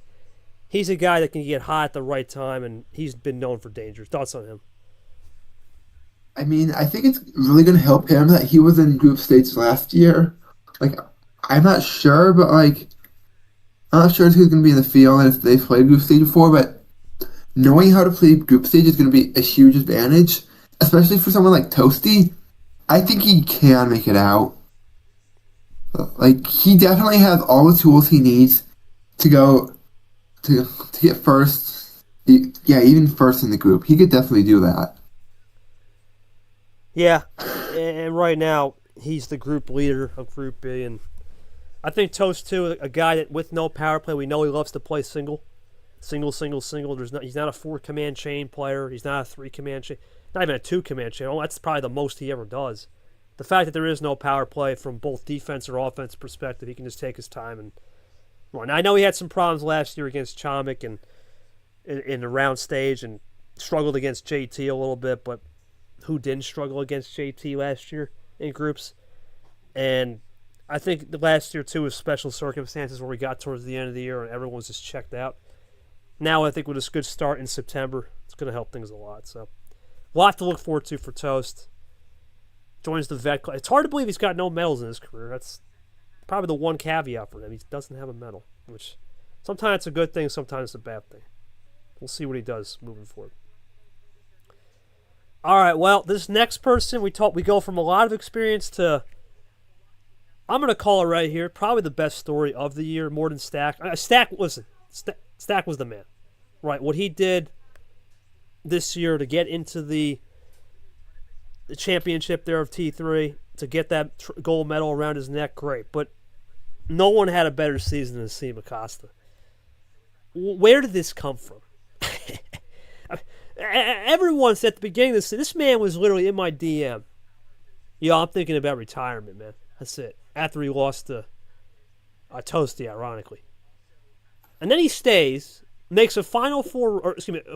He's a guy that can get hot at the right time, and he's been known for danger. Thoughts on him? I mean, I think it's really going to help him that he was in group stage last year. Like, I'm not sure, but like, I'm not sure who's going to be in the field and if they've played group stage before, but knowing how to play group stage is going to be a huge advantage, especially for someone like Toasty. I think he can make it out. Like, he definitely has all the tools he needs to go to get first. Yeah, even first in the group. He could definitely do that. Yeah, and right now he's the group leader of Group B, and I think Toast too, a guy that with no power play, we know he loves to play single. He's not a 4 command chain player. He's not a 3 command chain, not even a 2 command chain. Oh, that's probably the most he ever does. The fact that there is no power play from both defense or offense perspective, he can just take his time and run. I know he had some problems last year against Chomik and in the round stage and struggled against JT a little bit, but who didn't struggle against JT last year in groups? And I think the last year, too, was special circumstances where we got towards the end of the year and everyone was just checked out. Now I think with this good start in September, it's going to help things a lot. So a lot to look forward to for Toast. Joins the vet club. It's hard to believe he's got no medals in his career. That's probably the one caveat for him. He doesn't have a medal, which sometimes it's a good thing, sometimes it's a bad thing. We'll see what he does moving forward. All right, well, this next person, we go from a lot of experience to, I'm going to call it right here, probably the best story of the year, more than Stack. Stack was the man, right? What he did this year to get into the championship there of T3, to get that gold medal around his neck, great. But no one had a better season than Asim Acosta. Where did this come from? Everyone said at the beginning of this man was literally in my DM. I'm thinking about retirement, man. That's it. After he lost to Toasty, ironically. And then he stays, makes a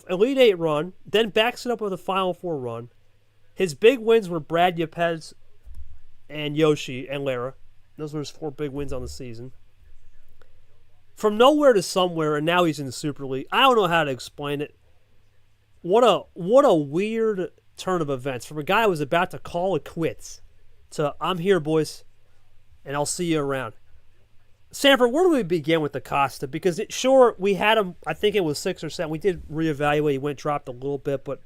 Elite 8 run, then backs it up with a Final 4 run. His big wins were Brad Yepes and Yoshi and Lara. Those were his 4 big wins on the season. From nowhere to somewhere, and now he's in the Super League. I don't know how to explain it. What a weird turn of events. From a guy who was about to call it quits to, I'm here, boys, and I'll see you around. Sanford, where do we begin with Acosta? Because we had him, I think it was 6 or 7. We did reevaluate. He dropped a little bit, but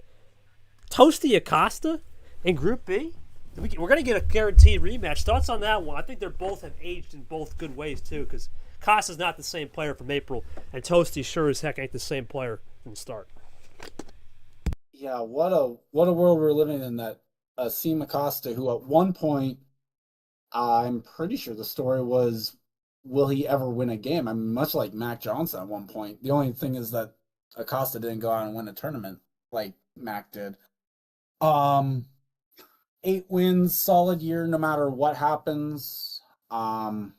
Toasty Acosta in Group B? We're going to get a guaranteed rematch. Thoughts on that one? I think they both have aged in both good ways, too, because Acosta's not the same player from April, and Toasty sure as heck ain't the same player from the start. Yeah, what a world we're living in, that Asim Acosta, who at one point, I'm pretty sure the story was, will he ever win a game? I mean, much like Mac Johnson at one point. The only thing is that Acosta didn't go out and win a tournament like Mac did. 8 wins, solid year no matter what happens. Definitely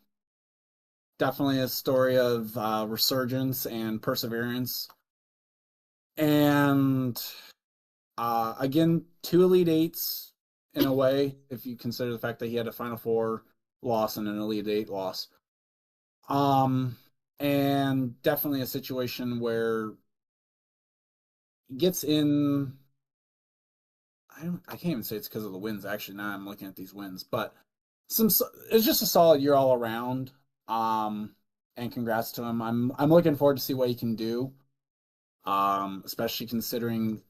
a story of resurgence and perseverance. And again, 2 Elite 8s in a way, if you consider the fact that he had a Final 4 loss and an Elite 8 loss. And definitely a situation where he gets in. I can't even say it's because of the wins. Actually, now I'm looking at these wins, but it's just a solid year all around. And congrats to him. I'm looking forward to see what he can do. Especially considering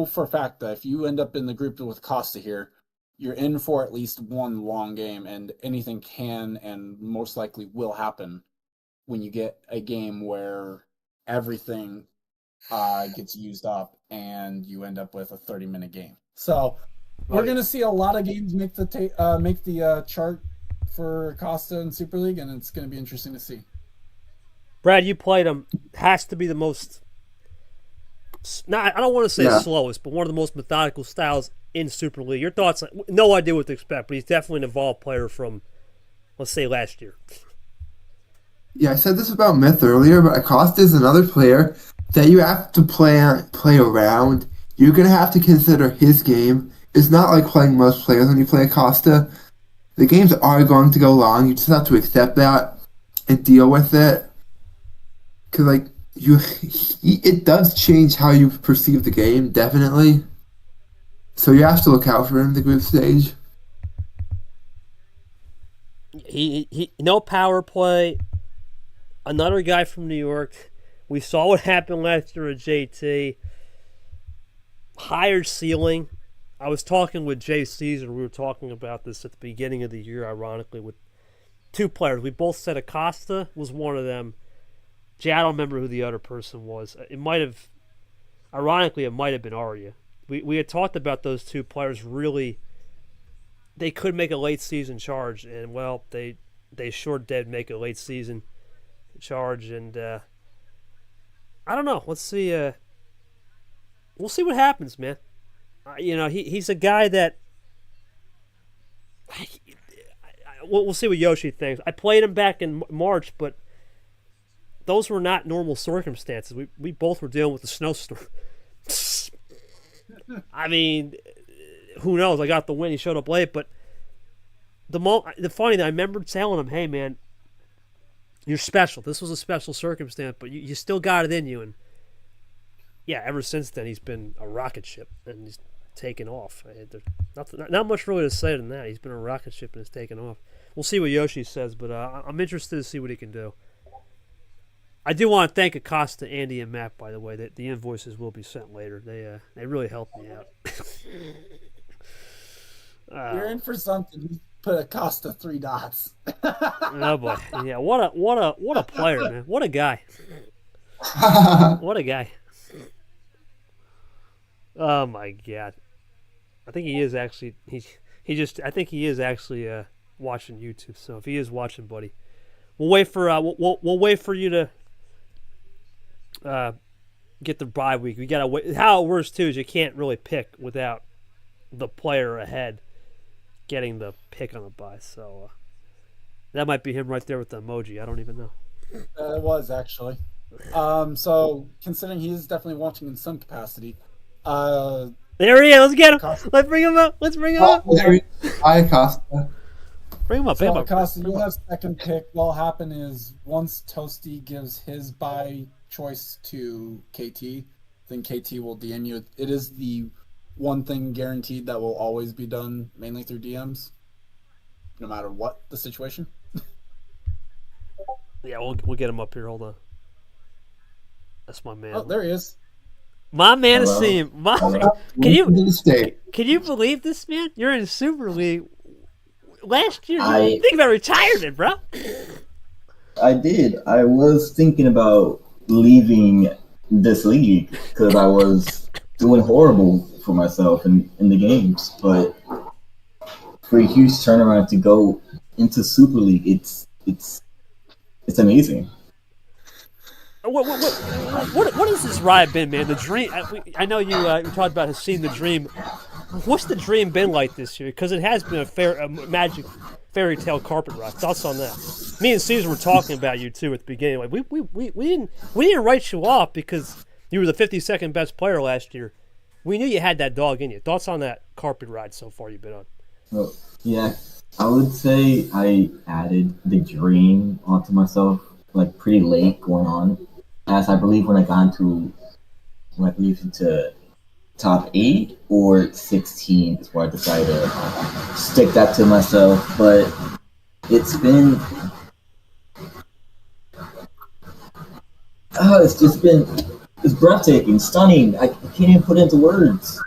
for a fact that if you end up in the group with Costa here, you're in for at least one long game, and anything can and most likely will happen when you get a game where everything gets used up and you end up with a 30-minute game. So we're going to see a lot of games make the chart for Costa in Super League, and it's going to be interesting to see. Brad, you played him. Has to be the most. I don't want to say slowest, but one of the most methodical styles in Super League. Your thoughts? No idea what to expect, but he's definitely an evolved player from, let's say, last year. Yeah, I said this about Myth earlier, but Acosta is another player that you have to play around. You're going to have to consider his game. It's not like playing most players when you play Acosta. The games are going to go long. You just have to accept that and deal with it. Because, it does change how you perceive the game, definitely. So you have to look out for him in the group stage. He no power play. Another guy from New York. We saw what happened last year at JT. Higher ceiling. I was talking with Jay Caesar. We were talking about this at the beginning of the year, ironically, with two players. We both said Acosta was one of them. Jay, I don't remember who the other person was. It might have been Arya. We had talked about those two players really. They could make a late season charge, and well, they sure did make a late season charge, and I don't know. Let's see. We'll see what happens, man. He's a guy that we'll see what Yoshi thinks. I played him back in March, but those were not normal circumstances. We both were dealing with a snowstorm. I mean, who knows? I got the win. He showed up late, but the funny thing, I remember telling him, "Hey, man, you're special. This was a special circumstance, but you still got it in you." And yeah, ever since then, he's been a rocket ship, and he's taken off. There's not much really to say than that. He's been a rocket ship and has taken off. We'll see what Yoshi says, but I'm interested to see what he can do. I do want to thank Acosta, Andy, and Matt, by the way. That the invoices will be sent later. They really helped me out. You're in for something. You put Acosta 3 dots. Oh boy, yeah. What a player, man. What a guy. What a guy. Oh my God. I think he is actually. I think he is actually watching YouTube. So if he is watching, buddy, we'll wait for we'll wait for you to. Get the bye week. We gotta wait. How it works too is you can't really pick without the player ahead getting the pick on the bye. So that might be him right there with the emoji. I don't even know. It was actually. So considering he's definitely watching in some capacity. There he is. Let's get him. Acosta. Let's bring him up. Hi, Acosta. Bring him up. So Acosta, you'll have second pick. What'll happen is once Toasty gives his bye choice to KT, then KT will DM you. It is the one thing guaranteed that will always be done mainly through DMs, no matter what the situation. Yeah, we'll get him up here. Hold on. That's my man. Oh, there he is. My man is seeing. Can you believe this, man? You're in Super League. Last year, you think about retirement, bro. I did. I was thinking about leaving this league because I was doing horrible for myself in the games. But for a huge turnaround to go into Super League, it's amazing. What has this ride been, man? The dream. I know you talked about seeing the dream. What's the dream been like this year? Because it has been a magic fairy tale carpet ride. Thoughts on that? Me and Caesar were talking about you too at the beginning. Like we didn't write you off because you were the 52nd best player last year. We knew you had that dog in you. Thoughts on that carpet ride so far you've been on? Well, yeah, I would say I added the dream onto myself like pretty late going on, as I believe when I got into top 8 or 16 is where I decided to stick that to myself. But it's been, it's just been, it's breathtaking, stunning. I can't even put it into words.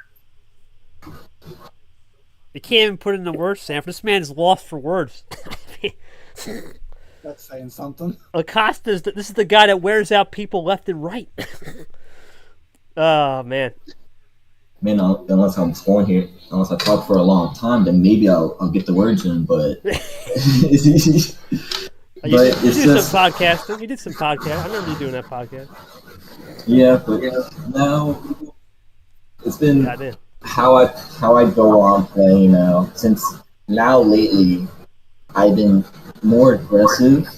You can't even put it into words, Sanford. This man is lost for words. That's saying something. Acosta, this is the guy that wears out people left and right. Oh, man. Man, unless I'm scoring here, unless I talk for a long time, then maybe I'll get the words in. But You but did it's just some podcasting. You did some podcast. I remember you doing that podcast. yeah. But now it's been Yeah, I did. how I go on playing now. Since now lately, I've been more aggressive.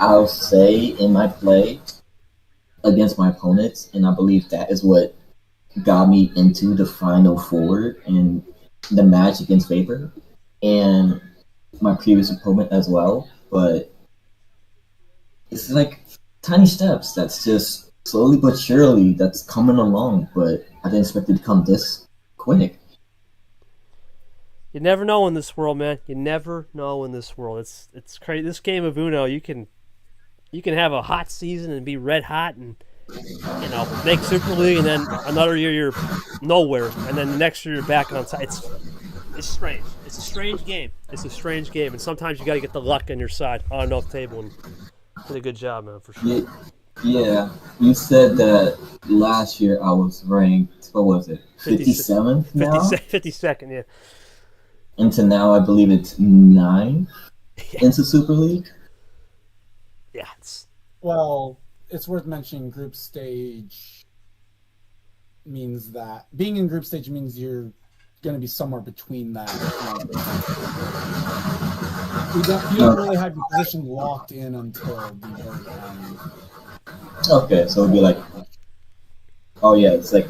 I'll say in my play against my opponents, and I believe that is what got me into the final four and the match against Vapor and my previous opponent as well. But it's like tiny steps that's just slowly but surely that's coming along. But I didn't expect it to come this quick. You never know in this world, man. You never know in this world. It's crazy. This game of Uno, you can have a hot season and be red hot and make Super League, and then another year you're nowhere, and then the next year you're back on top. It's strange. It's a strange game. It's a strange game, and sometimes you got to get the luck on your side on enough table. And did a good job, man, for sure. Yeah, you said that last year I was ranked. What was it? 57th now. 52nd, yeah. Into now I believe it's 9 into Super League. Yeah, Well, it's worth mentioning group stage means that being in group stage means you're going to be somewhere between that. You don't really have your position locked in until the very end. Okay, so it'd be like, oh yeah, it's like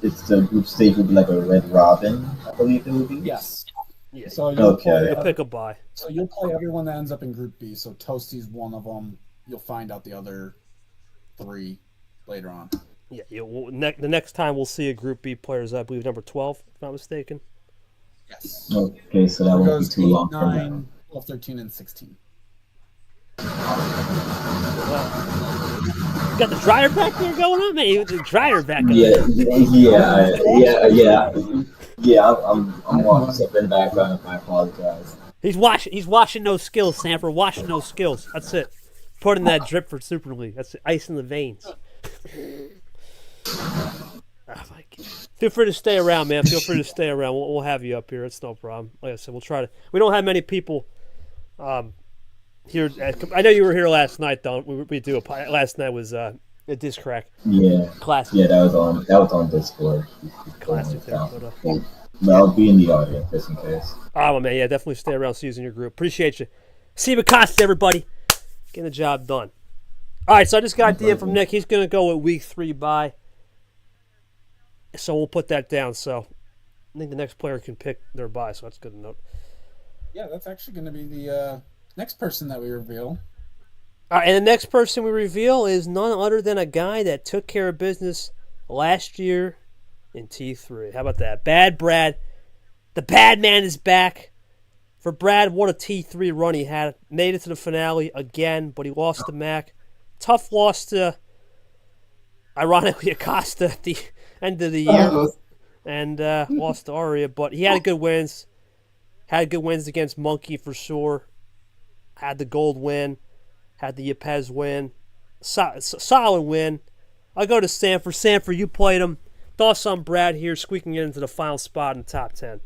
it's the group stage would be like a red robin, I believe it would be. Yes. yeah. So you'll play. You'll pick a bye. So you'll play everyone that ends up in Group B. So Toasty's one of them. You'll find out the other 3 later on. Yeah, the next time we'll see a Group B players, I believe number 12, if I'm not mistaken. Yes. Okay, so that won't be too long. 8, 9, 12, 13, and 16. Got the dryer back there going on, man. The dryer back. Yeah. I'm watching stuff in the background. I apologize. He's washing those skills, Sanford. Washing those skills. That's it. Putting that drip for Super League. That's it. Ice in the veins. Feel free to stay around, man. Feel free to stay around. We'll have you up here. It's no problem. Like I said, we'll try to. We don't have many people here. I know you were here last night, though. We do a last night was a disc crack. Yeah. Classic. Yeah, that was on Discord. Classic. But I'll be in the audience just in case. Oh, man, yeah, definitely stay around, see you in your group. Appreciate you. Steve Acosta, everybody. Getting the job done. All right, so I just got the DM from Nick. He's going to go with week 3 bye. So we'll put that down. So I think the next player can pick their bye, so that's good to note. Yeah, that's actually going to be the next person that we reveal. All right, and the next person we reveal is none other than a guy that took care of business last year in T3. How about that? Bad Brad. The bad man is back. For Brad, what a T3 run he had. Made it to the finale again, but he lost to Mac. Tough loss to, ironically, Acosta at the end of the year. And lost to Aria, but he had good wins. Had good wins against Monkey for sure. Had the gold win. Had the Yepes win. Solid win. I'll go to Sanford. Sanford, you played him. Thoughts on Brad here squeaking into the final spot in the top 10?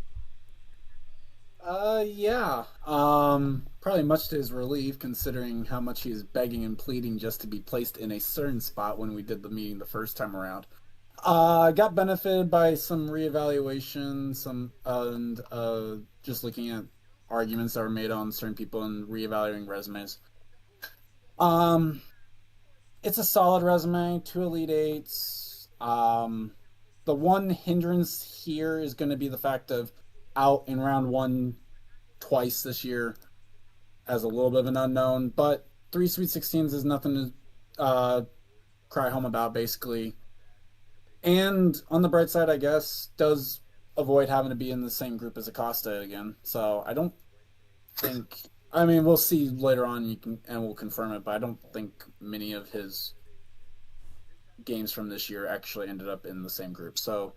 Yeah. Probably much to his relief, considering how much he was begging and pleading just to be placed in a certain spot when we did the meeting the first time around. Got benefited by some reevaluation, and just looking at arguments that were made on certain people and reevaluating resumes. It's a solid resume, 2 Elite 8s. The one hindrance here is going to be the fact of out in round one twice this year as a little bit of an unknown, but 3 Sweet 16s is nothing to cry home about, basically. And on the bright side, I guess, does avoid having to be in the same group as Acosta again. So I don't think. I mean, we'll see later on. We'll confirm it, but I don't think many of his games from this year actually ended up in the same group. So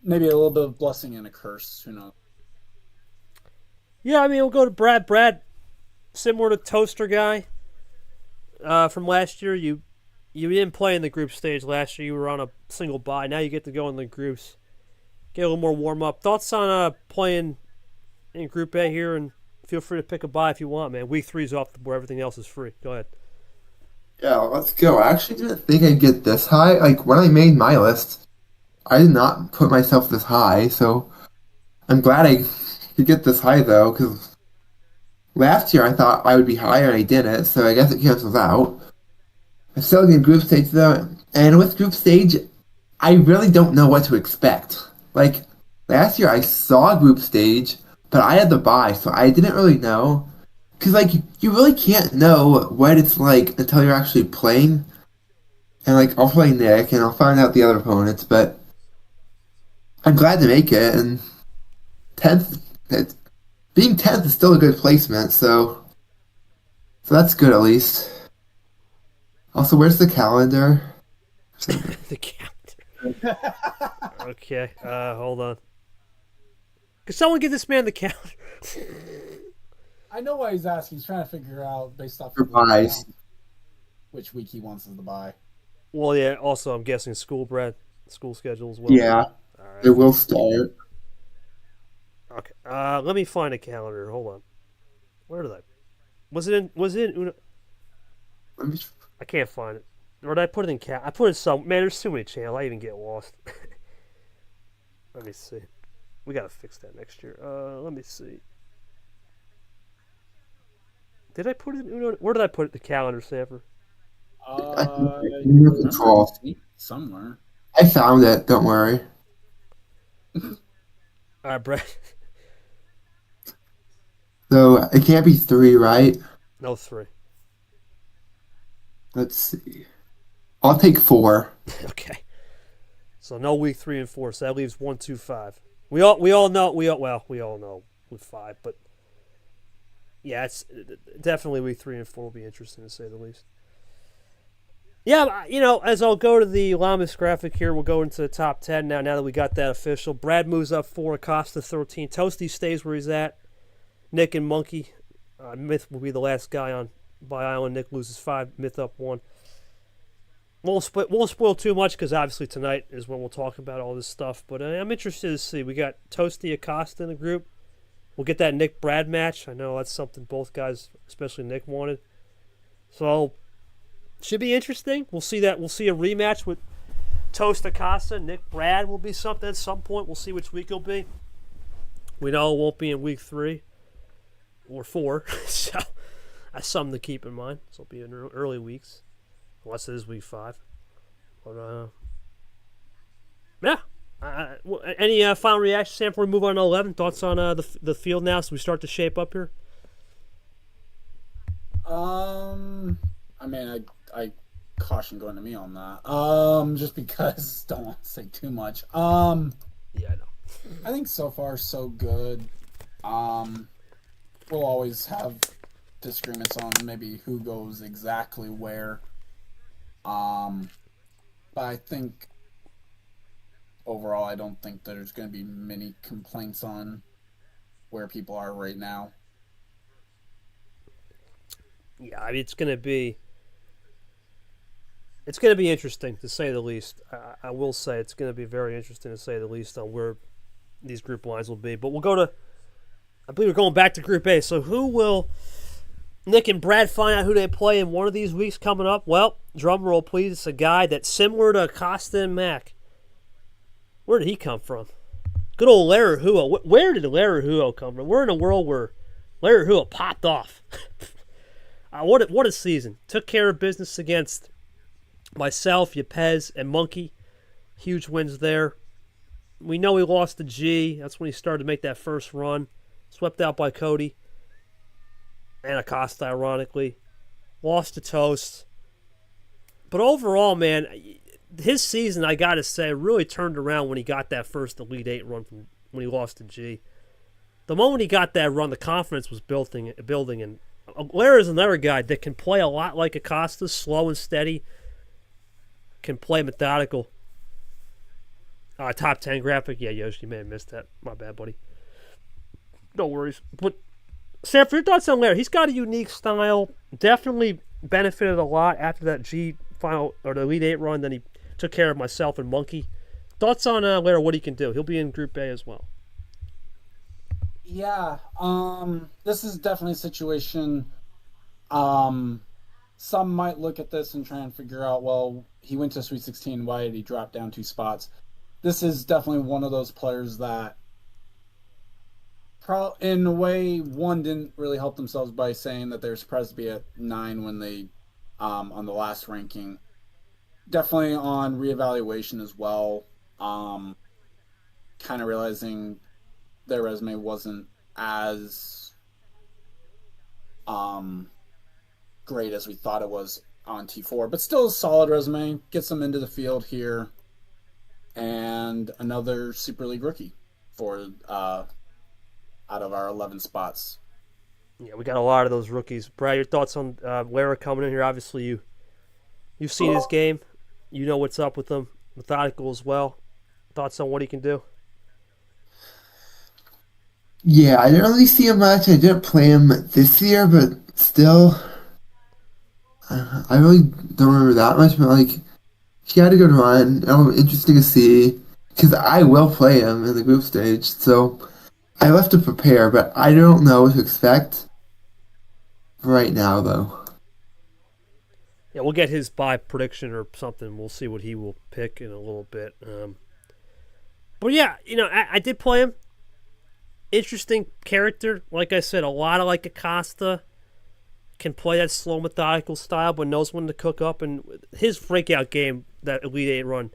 maybe a little bit of blessing and a curse. Who knows? Yeah, I mean, we'll go to Brad. Brad, similar to Toaster Guy from last year, you didn't play in the group stage last year. You were on a single bye. Now you get to go in the groups. Get a little more warm-up. Thoughts on playing in Group A here, and feel free to pick a bye if you want, man. Week 3 is off the board. Everything else is free. Go ahead. Yeah, let's go. I actually didn't think I'd get this high. Like, when I made my list, I did not put myself this high, so I'm glad I could get this high, though, because last year I thought I would be higher and I didn't, so I guess it cancels out. I'm still in group stage, though, and with group stage, I really don't know what to expect. Like, last year I saw group stage, but I had the bye, so I didn't really know. Because, like, you really can't know what it's like until you're actually playing. And, like, I'll play Nick, and I'll find out the other opponents, but I'm glad to make it, and 10th, being 10th is still a good placement, so that's good at least. Also, where's the calendar? The calendar. Okay, hold on. Could someone give this man the calendar? I know why he's asking. He's trying to figure out based off For buys. which week he wants us to buy. Well, yeah, also I'm guessing school schedule as well. Yeah, All right. it will start. Okay. Let me find a calendar. Hold on. Where did I? Was it in Uno? Let me I can't find it. Or did I put it in I put it in some. Man, there's too many channels. I even get lost. Let me see. We gotta fix that next year. Let me see. Did I put it in Uno? Where did I put it? The calendar, Sanford. Uno Control. Somewhere. I found it. Don't worry. All right, Brett. So it can't be 3, right? No 3. Let's see. I'll take 4. Okay. So no week 3 and 4. So that leaves 1, 2, 5. We all know with 5, but yeah, it's definitely week 3 and 4 will be interesting to say the least. Yeah, as I'll go to the Llamas graphic here, we'll go into the top 10 now that we got that official. Brad moves up 4, Acosta 13. Toasty stays where he's at. Nick and Monkey. Myth will be the last guy on by Island. Nick loses 5. Myth up 1. Won't spoil too much because obviously tonight is when we'll talk about all this stuff. But I'm interested to see. We got Toasty, Acosta in the group. We'll get that Nick-Brad match. I know that's something both guys, especially Nick, wanted. So should be interesting. We'll see that. We'll see a rematch with Toast Acosta. Nick-Brad will be something at some point. We'll see which week it'll be. We know it won't be in week 3 or 4. So that's something to keep in mind. So it'll be in early weeks. Unless it is week 5. But, yeah. Any final reactions, Sam, before we move on to 11? Thoughts on the field now as we start to shape up here? I mean, I caution going to me on that. Just because don't want to say too much. Yeah, I know. I think so far so good. We'll always have disagreements on maybe who goes exactly where. But I think overall, I don't think there's going to be many complaints on where people are right now. Yeah, I mean, it's going to be interesting to say the least. I will say it's going to be very interesting to say the least on where these group lines will be. But we'll go to, I believe we're going back to Group A. So who will Nick and Brad find out who they play in one of these weeks coming up? Well, drum roll, please. It's a guy that's similar to Acosta and Mac. Where did he come from? Good old Larry Huo. Where did Larry Huo come from? We're in a world where Larry Huo popped off. What a season. Took care of business against myself, Yepez, and Monkey. Huge wins there. We know he lost to G. That's when he started to make that first run. Swept out by Cody. And Acosta, ironically. Lost to Toast. But overall, man, his season, I got to say, really turned around when he got that first Elite Eight run from when he lost to G. The moment he got that run, the confidence was building, and Lara's another guy that can play a lot like Acosta, slow and steady, can play methodical. Top 10 graphic. Yeah, Yoshi, you may have missed that. My bad, buddy. No worries. But, Sam, for your thoughts on Lara, he's got a unique style. Definitely benefited a lot after that G final, or the Elite Eight run. Then he took care of myself and Monkey. Thoughts on Lara, what he can do? He'll be in Group A as well. Yeah, this is definitely a situation. Some might look at this and try and figure out, well, he went to Sweet 16, why did he drop down 2 spots? This is definitely one of those players that, in a way, one didn't really help themselves by saying that they're surprised to be at 9 when they, on the last ranking. Definitely on reevaluation as well. Kind of realizing their resume wasn't as great as we thought it was on T4, but still a solid resume. Gets them into the field here, and another Super League rookie for out of our 11 spots. Yeah, we got a lot of those rookies. Brad, your thoughts on Lara coming in here? Obviously, you've seen his game. You know what's up with him. Methodical as well. Thoughts on what he can do? Yeah, I didn't really see him much. I didn't play him this year, but still, I really don't remember that much. But like, he had a good run. Interesting to see, because I will play him in the group stage. So I have to prepare, but I don't know what to expect right now, though. Yeah, we'll get his buy prediction or something. We'll see what he will pick in a little bit. But yeah, I did play him. Interesting character. Like I said, a lot of like Acosta. Can play that slow, methodical style, but knows when to cook up. And his breakout game, that Elite Eight run,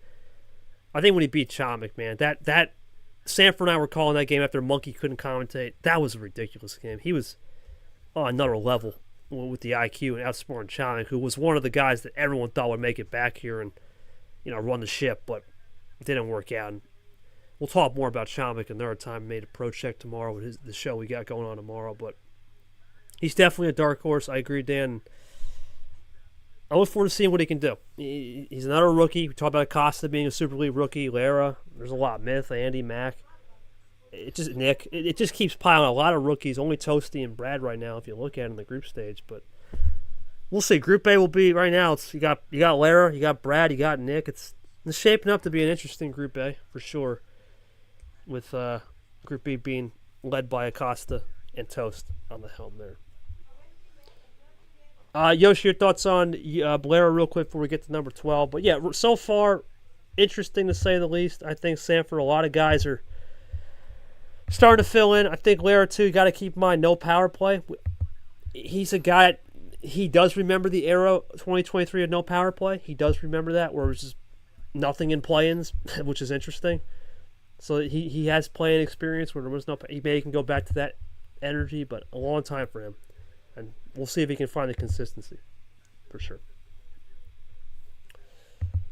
I think when he beat Chomik, man, that Sanford and I were calling that game after Monkey couldn't commentate. That was a ridiculous game. He was on another level with the IQ and outscoring Chomik, who was one of the guys that everyone thought would make it back here and run the ship, but it didn't work out. And we'll talk more about Chomik another time. Made a pro check tomorrow with the show we got going on tomorrow, but he's definitely a dark horse. I agree, Dan. I look forward to seeing what he can do. He's another rookie. We talked about Acosta being a Super League rookie. Lara, there's a lot. Myth, Andy, Mac. Nick. It just keeps piling. A lot of rookies. Only Toasty and Brad right now, if you look at it in the group stage. But we'll see. Group A will be right now. You got Lara, you got Brad, you got Nick. It's shaping up to be an interesting Group A for sure. With Group B being led by Acosta and Toast on the helm there. Yoshi, your thoughts on Blair real quick before we get to number 12. But yeah, so far, interesting to say the least. I think Sanford, a lot of guys are starting to fill in. I think Lara, too, you got to keep in mind, no power play. He's a guy, he does remember the era 2023 of no power play. He does remember that, where it was just nothing in play-ins, which is interesting. So he has playing experience where there was no. He may can go back to that energy, but a long time for him, and we'll see if he can find the consistency, for sure.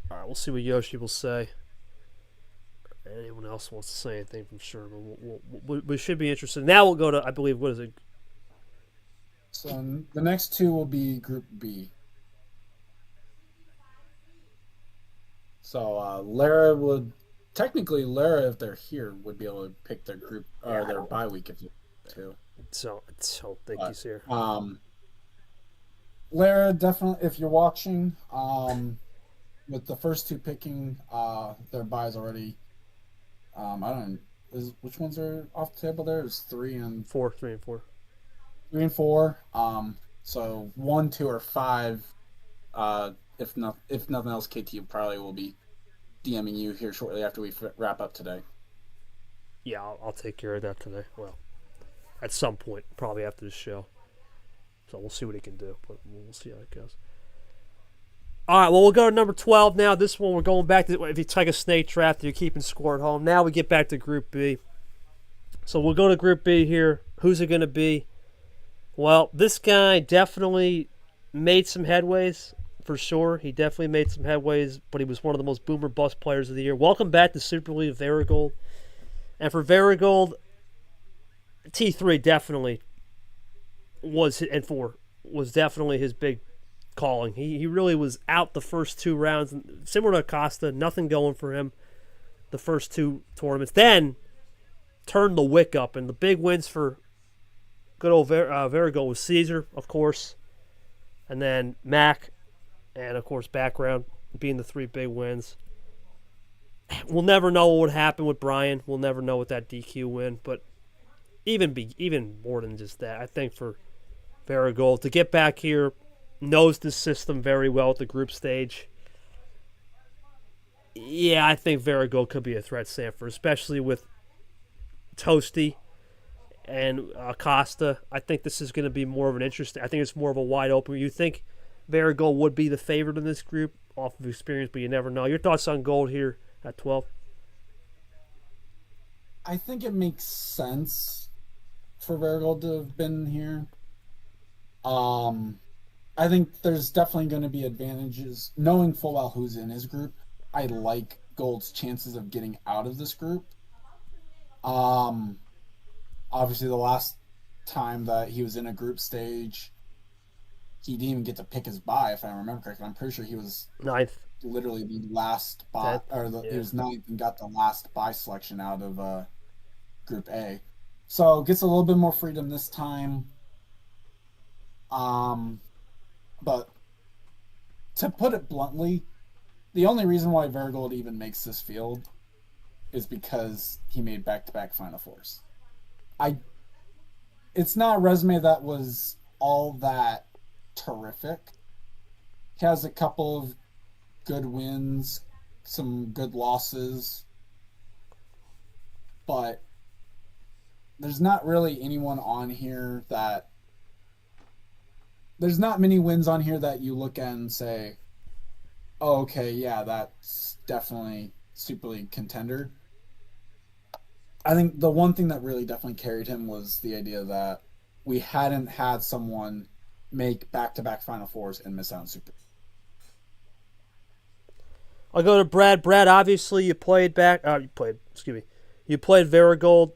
All right, we'll see what Yoshi will say. Anyone else wants to say anything? I'm sure we should be interested. Now we'll go to, I believe, what is it? So the next two will be Group B. So Lara would. Technically, Lara, if they're here, would be able to pick their group or their bye week if you want to. So think he's here. Lara, definitely, if you're watching, with the first two picking their buys already. Which ones are off the table there? It's 3 and 4. 3 and 4. 3 and 4. So 1, 2, or 5. If nothing else, KT probably will be DMing you here shortly after we wrap up today. Yeah, I'll take care of that today. Well, at some point, probably after the show. So we'll see what he can do, but we'll see how it goes. All right, well, we'll go to number 12 now. This one, we're going back to, if you take a snake draft, you're keeping score at home. Now we get back to Group B. So we'll go to Group B here. Who's it going to be? Well, this guy definitely made some headways, for sure. He definitely made some headways, but he was one of the most boomer bust players of the year. Welcome back to Super League Varigold. And for Varigold, T3 definitely was, and 4 was definitely his big calling. He really was out the first 2 rounds. Similar to Acosta, nothing going for him the first 2 tournaments. Then turned the wick up, and the big wins for good old Varigold was Caesar, of course, and then Mac, and of course Background being the 3 big wins. We'll never know what would happen with Brian. We'll never know with that DQ win, but even more than just that, I think for Varigold to get back here, knows the system very well at the group stage. Yeah, I think Varigold could be a threat, Sanford, especially with Toasty and Acosta. I think this is going to be more of an interesting. I think it's more of a wide open. You think Varigold would be the favorite in this group off of experience, but you never know. Your thoughts on Gold here at 12? I think it makes sense for Varigold to have been here. I think there's definitely going to be advantages. Knowing full well who's in his group, I like Gold's chances of getting out of this group. Obviously, the last time that he was in a group stage, he didn't even get to pick his bye, if I remember correctly. I'm pretty sure he was Ninth. literally the last bye, he was ninth and got the last bye selection out of Group A. So gets a little bit more freedom this time. But to put it bluntly, the only reason why Varigold even makes this field is because he made back-to-back Final Fours. It's not a resume that was all that terrific. He has a couple of good wins, some good losses, but there's not really anyone on here that... There's not many wins on here that you look at and say, oh, okay, yeah, that's definitely Super League contender. I think the one thing that really definitely carried him was the idea that we hadn't had someone make back-to-back Final Fours and miss out on Super League. I'll go to Brad. Brad, obviously you played You played Varigold.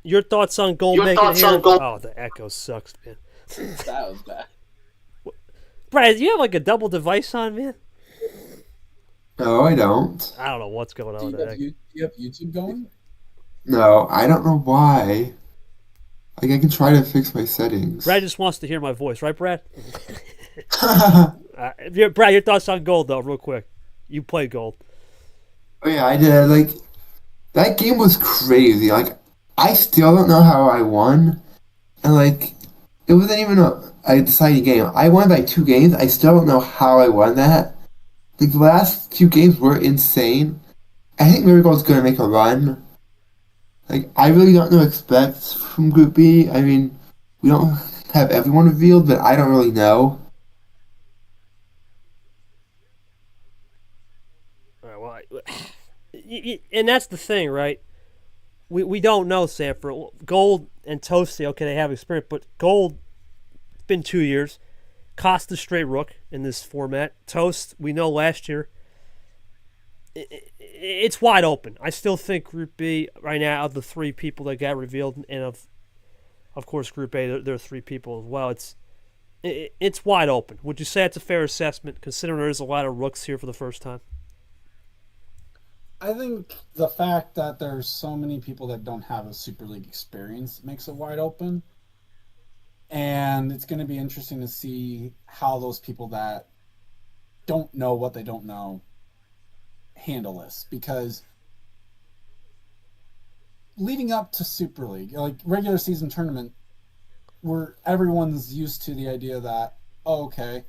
Your thoughts on Gold making here? Oh, the echo sucks, man. That was bad. Brad, do you have like a double device on, man? No, I don't. I don't know what's going on with that. Do you have YouTube going? No, I don't know why. Like, I can try to fix my settings. Brad just wants to hear my voice, right, Brad? Brad, your thoughts on Gold, though, real quick. You played Gold. Oh, yeah, I did. Like, that game was crazy. Like, I still don't know how I won. And, like, it wasn't even a deciding game. I won by 2 games. I still don't know how I won that. Like, the last 2 games were insane. I think Marigold's going to make a run. Like, I really don't know what to expect from Group B. I mean, we don't have everyone revealed, but I don't really know. All right, well, and that's the thing, right? We don't know, Sanford. Gold and Toasty, okay, they have experience, but Gold, it's been 2 years. Costa straight rook in this format. Toast, we know last year. It's wide open. I still think Group B right now, of the 3 people that got revealed, and of course Group A, there are 3 people as well. It's wide open. Would you say it's a fair assessment, considering there's a lot of rooks here for the first time? I think the fact that there's so many people that don't have a Super League experience makes it wide open. And it's going to be interesting to see how those people that don't know what they don't know handle this. Because leading up to Super League, like regular season tournament, where everyone's used to the idea that, oh, okay,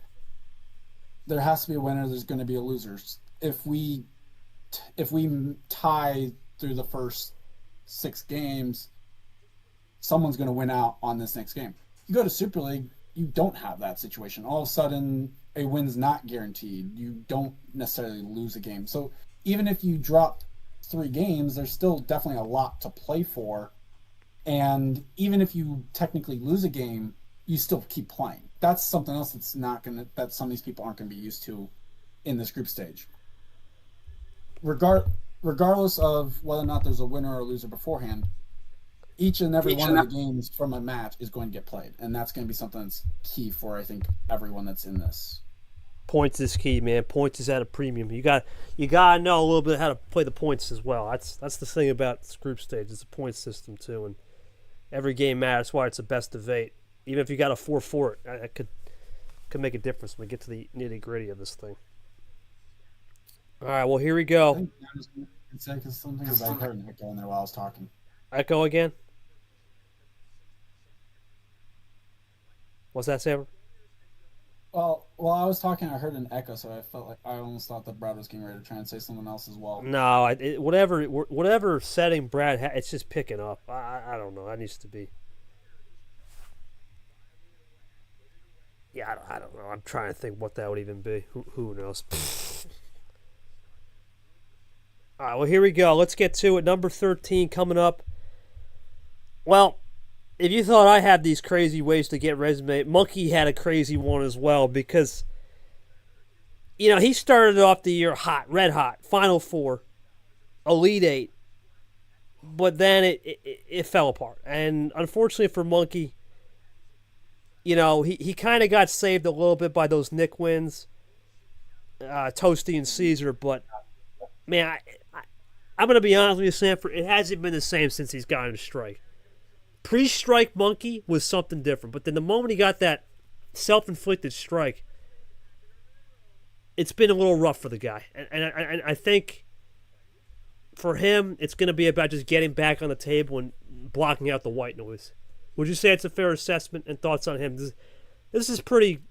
there has to be a winner, there's going to be a loser. If we tie through the first 6 games, someone's going to win out on this next game. You go to Super League, you don't have that situation. All of a sudden, a win's not guaranteed. You don't necessarily lose a game. So even if you drop 3 games, there's still definitely a lot to play for. And even if you technically lose a game, you still keep playing. That's something else that some of these people aren't gonna be used to in this group stage. Regardless of whether or not there's a winner or a loser beforehand, each and every one of the games from a match is going to get played, and that's going to be something that's key for, I think, everyone that's in this. Points is key, man. Points is at a premium. You got to know a little bit how to play the points as well. That's the thing about this group stage. It's a point system too, and every game matters. That's why it's a best of 8. Even if you got a 4-4, it could make a difference when we get to the nitty gritty of this thing. All right, well, here we go. I think I was going to say something because I heard an echo in there while I was talking. Echo again? What's that, Saber? Well, while I was talking, I heard an echo, so I felt like I almost thought that Brad was getting ready to try and say something else as well. No, whatever setting Brad had, it's just picking up. I don't know. That needs to be. Yeah, I don't know. I'm trying to think what that would even be. Who knows? All right, well, here we go. Let's get to it. Number 13 coming up. Well, if you thought I had these crazy ways to get resume, Monkey had a crazy one as well because, he started off the year hot, red hot, Final 4, Elite 8, but then it fell apart. And unfortunately for Monkey, he kind of got saved a little bit by those Nick wins, Toasty and Caesar, but, man, I'm going to be honest with you, Sanford, it hasn't been the same since he's gotten a strike. Pre-strike Monkey was something different, but then the moment he got that self-inflicted strike, it's been a little rough for the guy. And I think for him, it's going to be about just getting back on the table and blocking out the white noise. Would you say it's a fair assessment and thoughts on him? This is pretty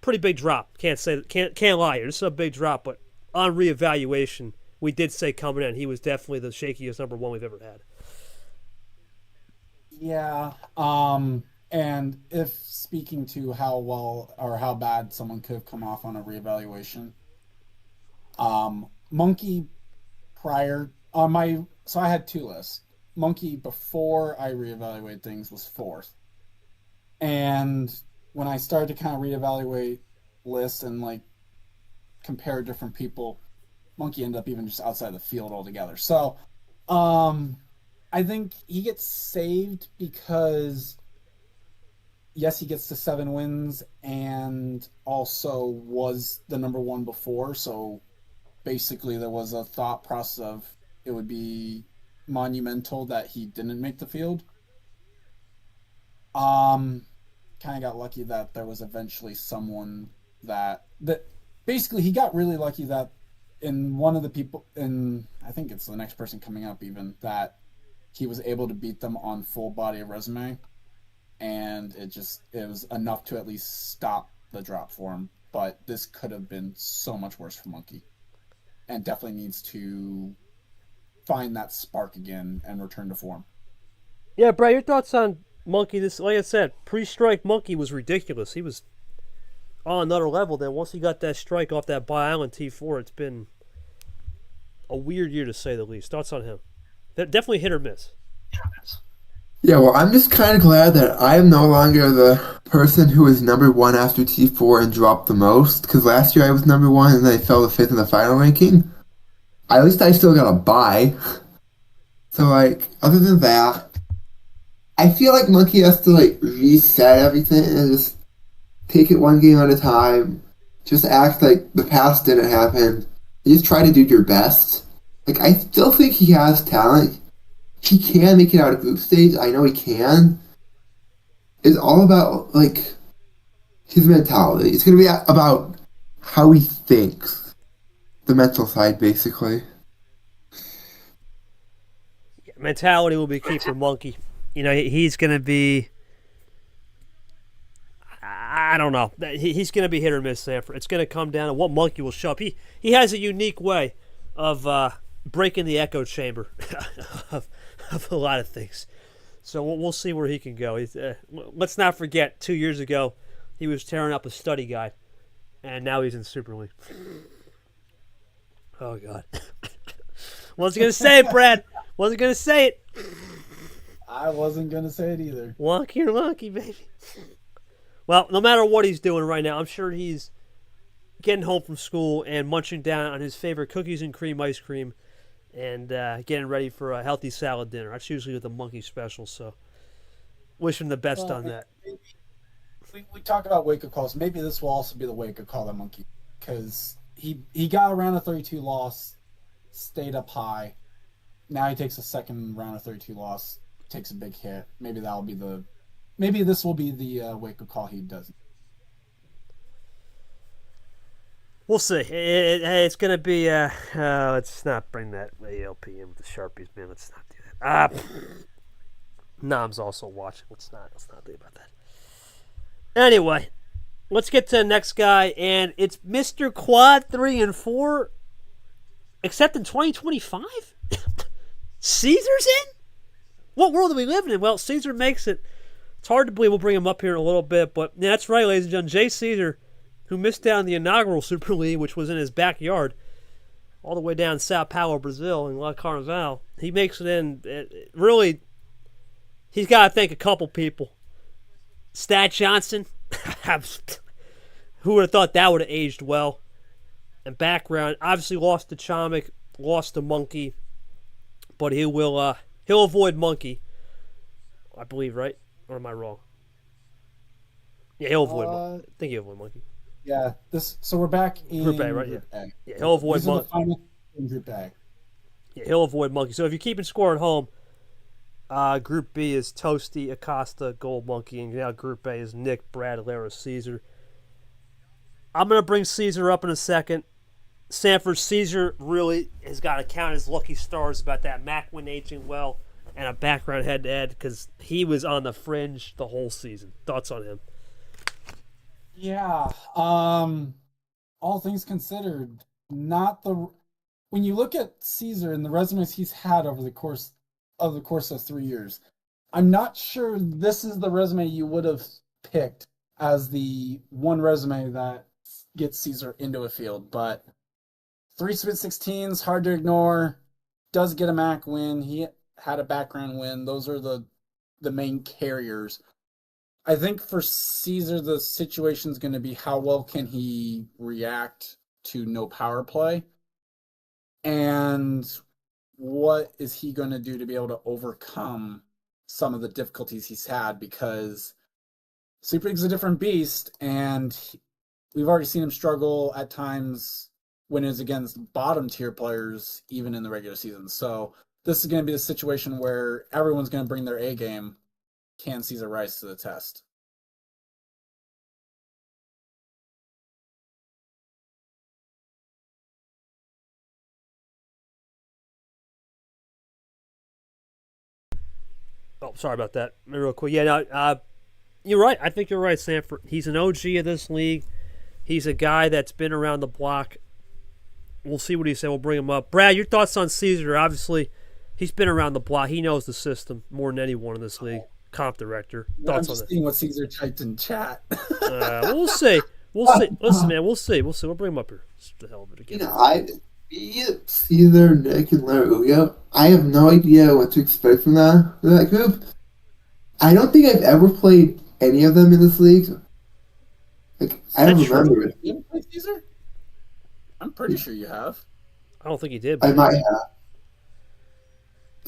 big drop. Can't lie here. This is a big drop, but on reevaluation, we did say coming in, he was definitely the shakiest number 1 we've ever had. Yeah, and if speaking to how well or how bad someone could have come off on a reevaluation, Monkey prior on so I had 2 lists. Monkey before I reevaluated things was 4th, and when I started to kind of reevaluate lists and compare different people, Monkey ended up even just outside the field altogether. So, I think he gets saved because, yes, he gets to 7 wins and also was the number 1 before. So basically there was a thought process of it would be monumental that he didn't make the field. Kind of got lucky that there was eventually someone that basically he got really lucky that in one of the people, I think it's the next person coming up even, that he was able to beat them on full body of resume, and it was enough to at least stop the drop for him. But this could have been so much worse for Monkey, and definitely needs to find that spark again and return to form. Yeah, Brad, your thoughts on Monkey? This, like I said, pre-strike Monkey was ridiculous. He was on another level. Then once he got that strike off that Bi-Island T4, it's been a weird year to say the least. Thoughts on him? Definitely hit or miss. Yeah, well, I'm just kind of glad that I am no longer the person who was number 1 after T4 and dropped the most, because last year I was number 1 and then I fell to 5th in the final ranking. At least I still got a bye. So, other than that, I feel like Monkey has to, reset everything and just take it one game at a time. Just act like the past didn't happen. You just try to do your best. I still think he has talent. He can make it out of group stage. I know he can. It's all about, his mentality. It's going to be about how he thinks. The mental side, basically. Yeah, mentality will be key for Monkey. He's going to be... I don't know. He's going to be hit or miss, Sanford. It's going to come down to what Monkey will show up. He has a unique way of... breaking the echo chamber of a lot of things. So we'll see where he can go. Let's not forget, 2 years ago, he was tearing up a study guide and now he's in Super League. Oh God. Wasn't gonna say it, Brad. Wasn't gonna say it. I wasn't gonna say it either. Wonky or wonky, baby. Well, no matter what he's doing right now, I'm sure he's getting home from school and munching down on his favorite cookies and cream ice cream and getting ready for a healthy salad dinner. That's usually with the monkey special, so wish him the best on that. We talk about wake-up calls. Maybe this will also be the wake-up call that Monkey, because he got a round of 32 loss, stayed up high. Now he takes a second round of 32 loss, takes a big hit. Maybe this will be the wake-up call he does. We'll see. It's going to be... let's not bring that ALP in with the Sharpies, man. Let's not do that. Nom's also watching. Let's not think about that. Anyway, let's get to the next guy, and it's Mr. Quad 3 and 4, except in 2025? Caesar's in? What world are we living in? Well, Caesar makes it. It's hard to believe. We'll bring him up here in a little bit, but yeah, that's right, ladies and gentlemen. Jay Caesar, who missed out on the inaugural Super League, which was in his backyard, all the way down in Sao Paulo, Brazil, in La Carnival. He makes it in. Really, he's got to thank a couple people. Stat Johnson, who would have thought that would have aged well? And background, obviously lost to Chomik, lost to Monkey, but he'll avoid Monkey, I believe, right? Or am I wrong? Yeah, he'll avoid Monkey. I think he'll avoid Monkey. Yeah, so we're back in Group A, right? Group A. Yeah, he'll avoid Monkey. The final in Group A. Yeah, he'll avoid Monkey. So if you're keeping score at home, Group B is Toasty, Acosta, Gold Monkey, and now Group A is Nick, Brad, Lara, Caesar. I'm going to bring Caesar up in a second. Sanford, Caesar really has got to count his lucky stars about that Mac win aging well and a background head-to-head because he was on the fringe the whole season. Thoughts on him? Yeah. All things considered, when you look at Caesar and the resumes he's had over the course of 3 years, I'm not sure this is the resume you would have picked as the one resume that gets Caesar into a field, but 3 Sweet 16s, hard to ignore, does get a MAC win, he had a background win, those are the main carriers. I think for Caesar, the situation's going to be how well can he react to no power play, and what is he going to do to be able to overcome some of the difficulties he's had, because Super League's a different beast, and we've already seen him struggle at times when it's against bottom tier players, even in the regular season. So this is going to be the situation where everyone's going to bring their A game. Can Caesar rise to the test? Oh, sorry about that. Real quick. Yeah, no, you're right. I think you're right, Sanford. He's an OG of this league. He's a guy that's been around the block. We'll see what he said. We'll bring him up. Brad, your thoughts on Caesar? Obviously, he's been around the block. He knows the system more than anyone in this league. Comp director. Thoughts I'm just seeing what Caesar typed in chat. We'll see. We'll see. Listen, man, we'll see. We'll see. We'll bring him up here. It's the hell of it again. Caesar, Nick, and Laruga, I have no idea what to expect from that group. I don't think I've ever played any of them in this league. I don't remember it. You haven't played Caesar? I'm pretty sure you have. I don't think he did. I might have.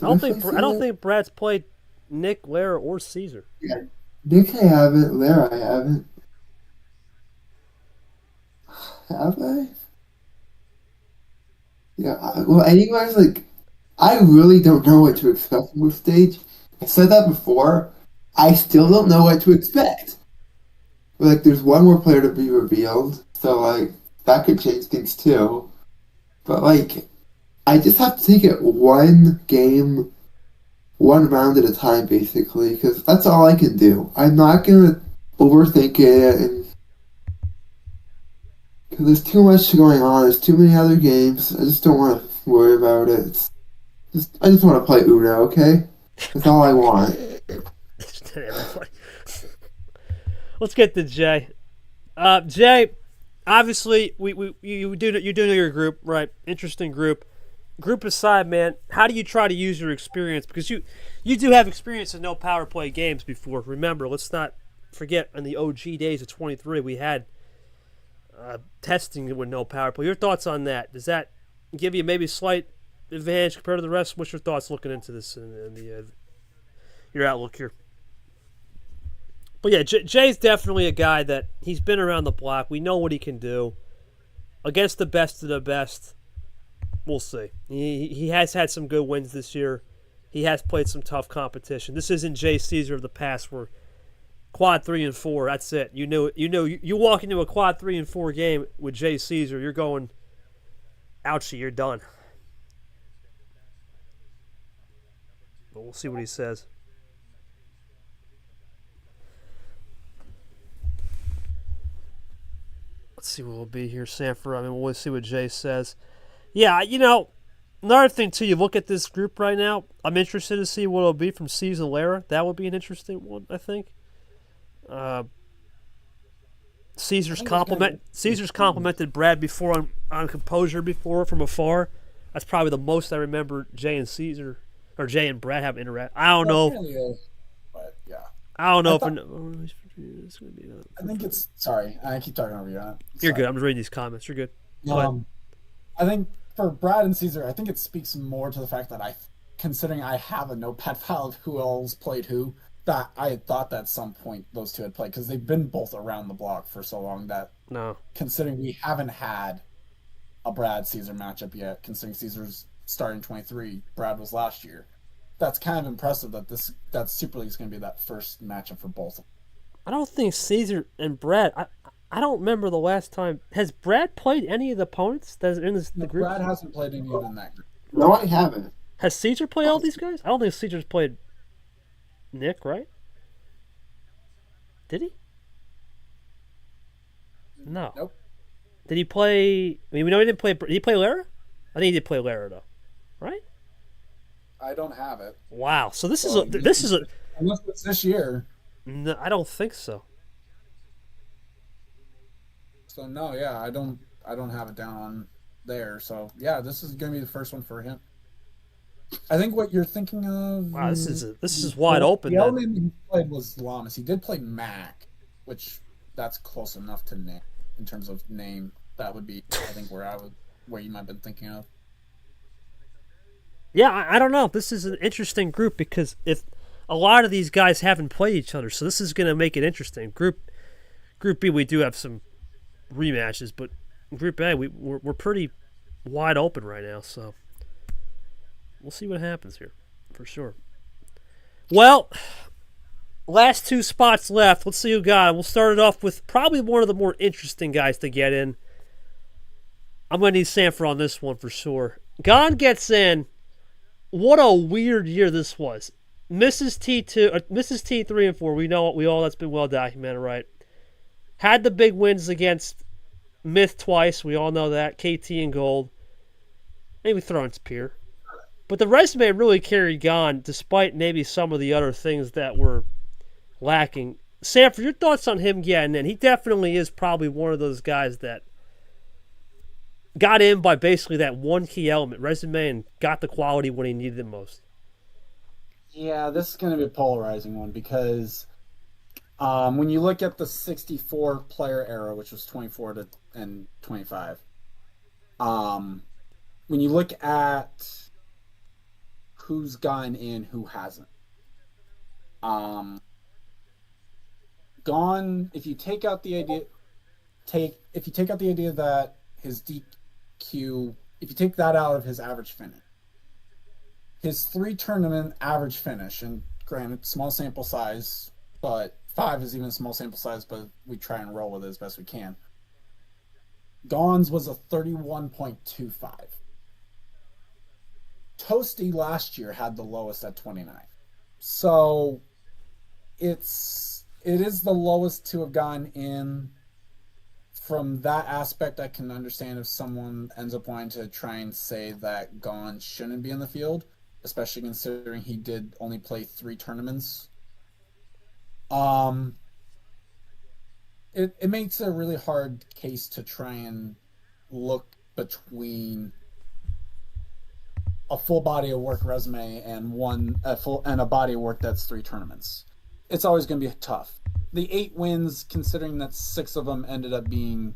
I don't think Brad's played Nick, Lara, or Caesar. Yeah. Nick, I haven't. Lara, I haven't. Have I? Yeah. Well, anyways, I really don't know what to expect from this stage. I said that before. I still don't know what to expect. There's one more player to be revealed, so that could change things too. But I just have to take it one game, one round at a time, basically, because that's all I can do. I'm not gonna overthink it, because there's too much going on. There's too many other games. I just don't want to worry about it. I just want to play Uno, okay? That's all I want. Let's get to Jay. Jay, obviously, you do know your group, right? Interesting group. Group aside, man, how do you try to use your experience? Because you do have experience in no power play games before. Remember, let's not forget in the OG days of 23, we had testing with no power play. Your thoughts on that? Does that give you maybe a slight advantage compared to the rest? What's your thoughts looking into this and your outlook here? But yeah, Jay's definitely a guy that he's been around the block. We know what he can do against the best of the best. We'll see. He has had some good wins this year. He has played some tough competition. This isn't Jay Caesar of the past where quad 3 and 4. That's it. You walk into a quad 3 and 4 game with Jay Caesar, you're going, ouchie, you're done. But we'll see what he says. Let's see what will be here, Sanford. I mean, we'll see what Jay says. Yeah, another thing, too, you look at this group right now, I'm interested to see what it'll be from Caesar Lara. That would be an interesting one, I think. Caesar's complimented Brad before on composure before from afar. That's probably the most I remember Jay and Caesar, or Jay and Brad have interact. I don't know. But yeah. I don't know it's going to be. I think it's. Sorry, I keep talking over you. You're good. I'm just reading these comments. You're good. Go ahead. I think for Brad and Caesar, I think it speaks more to the fact that considering I have a notepad file of who else played who, that I had thought that at some point those two had played because they've been both around the block for so long that. No. Considering we haven't had a Brad Caesar matchup yet, considering Caesar's starting 23, Brad was last year. That's kind of impressive that Super League is going to be that first matchup for both of them. I don't think Caesar and Brad. I don't remember the last time. Has Brad played any of the opponents that's in the group? Brad hasn't played any of them in that group. No, I haven't. Has Caesar played all these guys? I don't think Caesar's played Nick, right? Did he? No. Nope. Did he play? I mean, we know he didn't play. Did he play Lara? I think he did play Lara though, right? I don't have it. Wow. So this is a. Unless it's this year. No, I don't think so. So no, yeah, I don't have it down on there. So yeah, this is gonna be the first one for him. I think what you're thinking of. Wow, this is wide open. The only name he played was Lamas. He did play Mac, which that's close enough to Nick in terms of name. That would be, I think, where you might have been thinking of. Yeah, I don't know. This is an interesting group because if a lot of these guys haven't played each other, so this is going to make it interesting. Group B, we do have some rematches, but Group A, we're pretty wide open right now, so we'll see what happens here for sure. Well, last two spots left. Let's see who got it. We'll start it off with probably one of the more interesting guys to get in. I'm going to need Sanford on this one for sure. Gon gets in. What a weird year this was. Mrs. T3 and 4, we all that's been well documented, right? Had the big wins against Myth twice, we all know that. KT and Gold. Maybe throw in Spear. But the resume really carried Gon, despite maybe some of the other things that were lacking. Sanford, your thoughts on him getting in? He definitely is probably one of those guys that got in by basically that one key element, resume, and got the quality when he needed it most. Yeah, this is going to be a polarizing one because when you look at the 64 player era, which was 24 and 25, when you look at who's gotten in, who hasn't, gone. If you take out the idea, that his DQ, if you take that out of his average finish, his 3 tournament average finish, and granted, small sample size, but 5 is even a small sample size, but we try and roll with it as best we can. Gon's was a 31.25. Toasty last year had the lowest at 29. So it is the lowest to have gone in. From that aspect, I can understand if someone ends up wanting to try and say that Gon shouldn't be in the field, especially considering he did only play 3 tournaments. it makes a really hard case to try and look between a full body of work resume and a body of work that's 3 tournaments. It's always going to be tough. The 8 wins, considering that 6 of them ended up being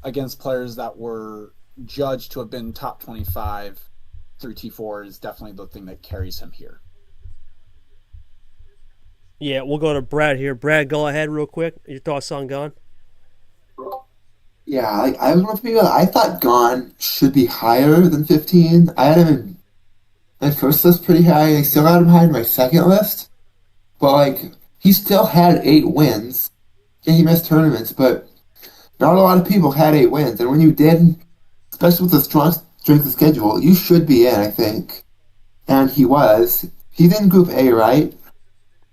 against players that were judged to have been top 25 through T4, is definitely the thing that carries him here. Yeah, we'll go to Brad here. Brad, go ahead real quick. Your thoughts on Gone? Yeah, like I was with people. I thought Gone should be higher than 15. I had him in my first list pretty high. I still got him high in my second list, but like he still had 8 wins. Yeah, he missed tournaments, but not a lot of people had 8 wins. And when you did, especially with the strong strength of schedule, you should be in, I think. And he was. He's in Group A, right?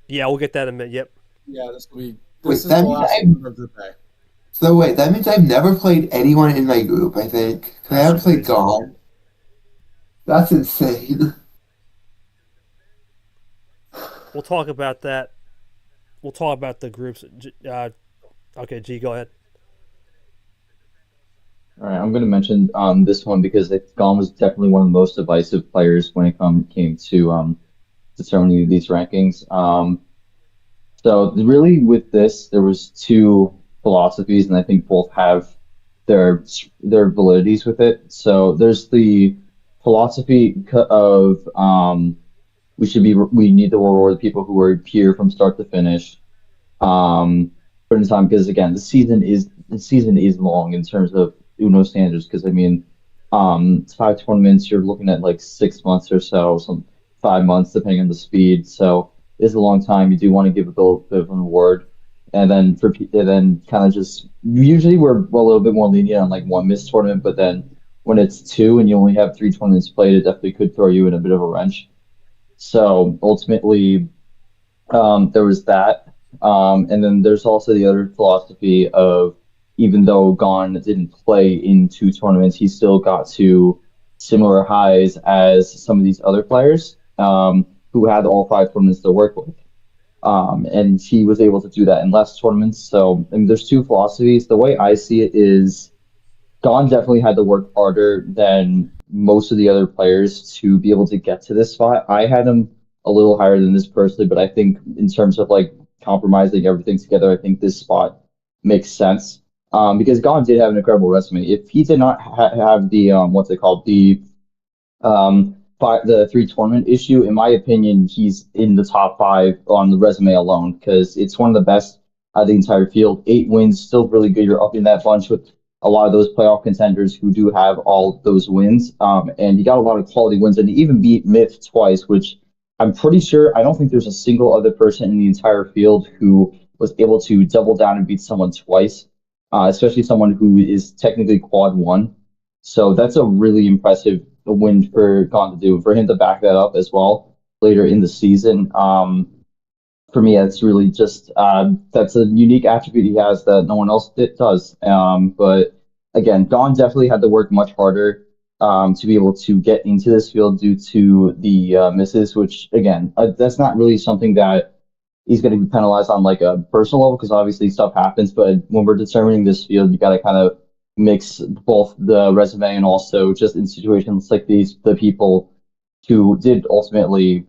Yeah, we'll get that in a minute. Yep. Yeah, this Wait, is the that last means one for Group A. So wait, that means I've never played anyone in my group, I think. 'Cause I haven't played Gone. That's insane. We'll talk about that. We'll talk about the groups. Okay, G, go ahead. All right, I'm going to mention this one because Gone was definitely one of the most divisive players when it came to determining these rankings. So really, with this, there was 2 philosophies, and I think both have their validities with it. So there's the philosophy of we need to reward the people who are here from start to finish. Put in time because again, the season is long in terms of Uno standards. Because I mean, 5 tournaments, you're looking at like 6 months or so, some 5 months depending on the speed. So it's a long time. You do want to give a bit of an reward. And then kind of just usually we're a little bit more lenient on like 1 missed tournament, but then when it's 2 and you only have 3 tournaments played, it definitely could throw you in a bit of a wrench. So ultimately, there was that, and then there's also the other philosophy of even though Gone didn't play in 2 tournaments, he still got to similar highs as some of these other players who had all 5 tournaments to work with. And he was able to do that in less tournaments. So I mean, there's 2 philosophies. The way I see it is Gone definitely had to work harder than most of the other players to be able to get to this spot. I had him a little higher than this personally, but I think in terms of like compromising everything together, I think this spot makes sense. Because Gone did have an incredible resume. If he did not have the what's it called, the 3 tournament issue, in my opinion, he's in the top 5 on the resume alone because it's one of the best out of the entire field. 8 wins, still really good. You're up in that bunch with a lot of those playoff contenders who do have all those wins. And he got a lot of quality wins, and he even beat Myth twice, which I'm pretty sure, I don't think there's a single other person in the entire field who was able to double down and beat someone twice, especially someone who is technically quad 1. So that's a really impressive win for Gone to do. For him to back that up as well later in the season, for me, it's really just that's a unique attribute he has that no one else does. But again, Gone definitely had to work much harder to be able to get into this field due to the misses, which again, that's not really something that he's going to be penalized on like a personal level because obviously stuff happens. But when we're determining this field, you got to kind of mix both the resume and also just in situations like these, the people who did ultimately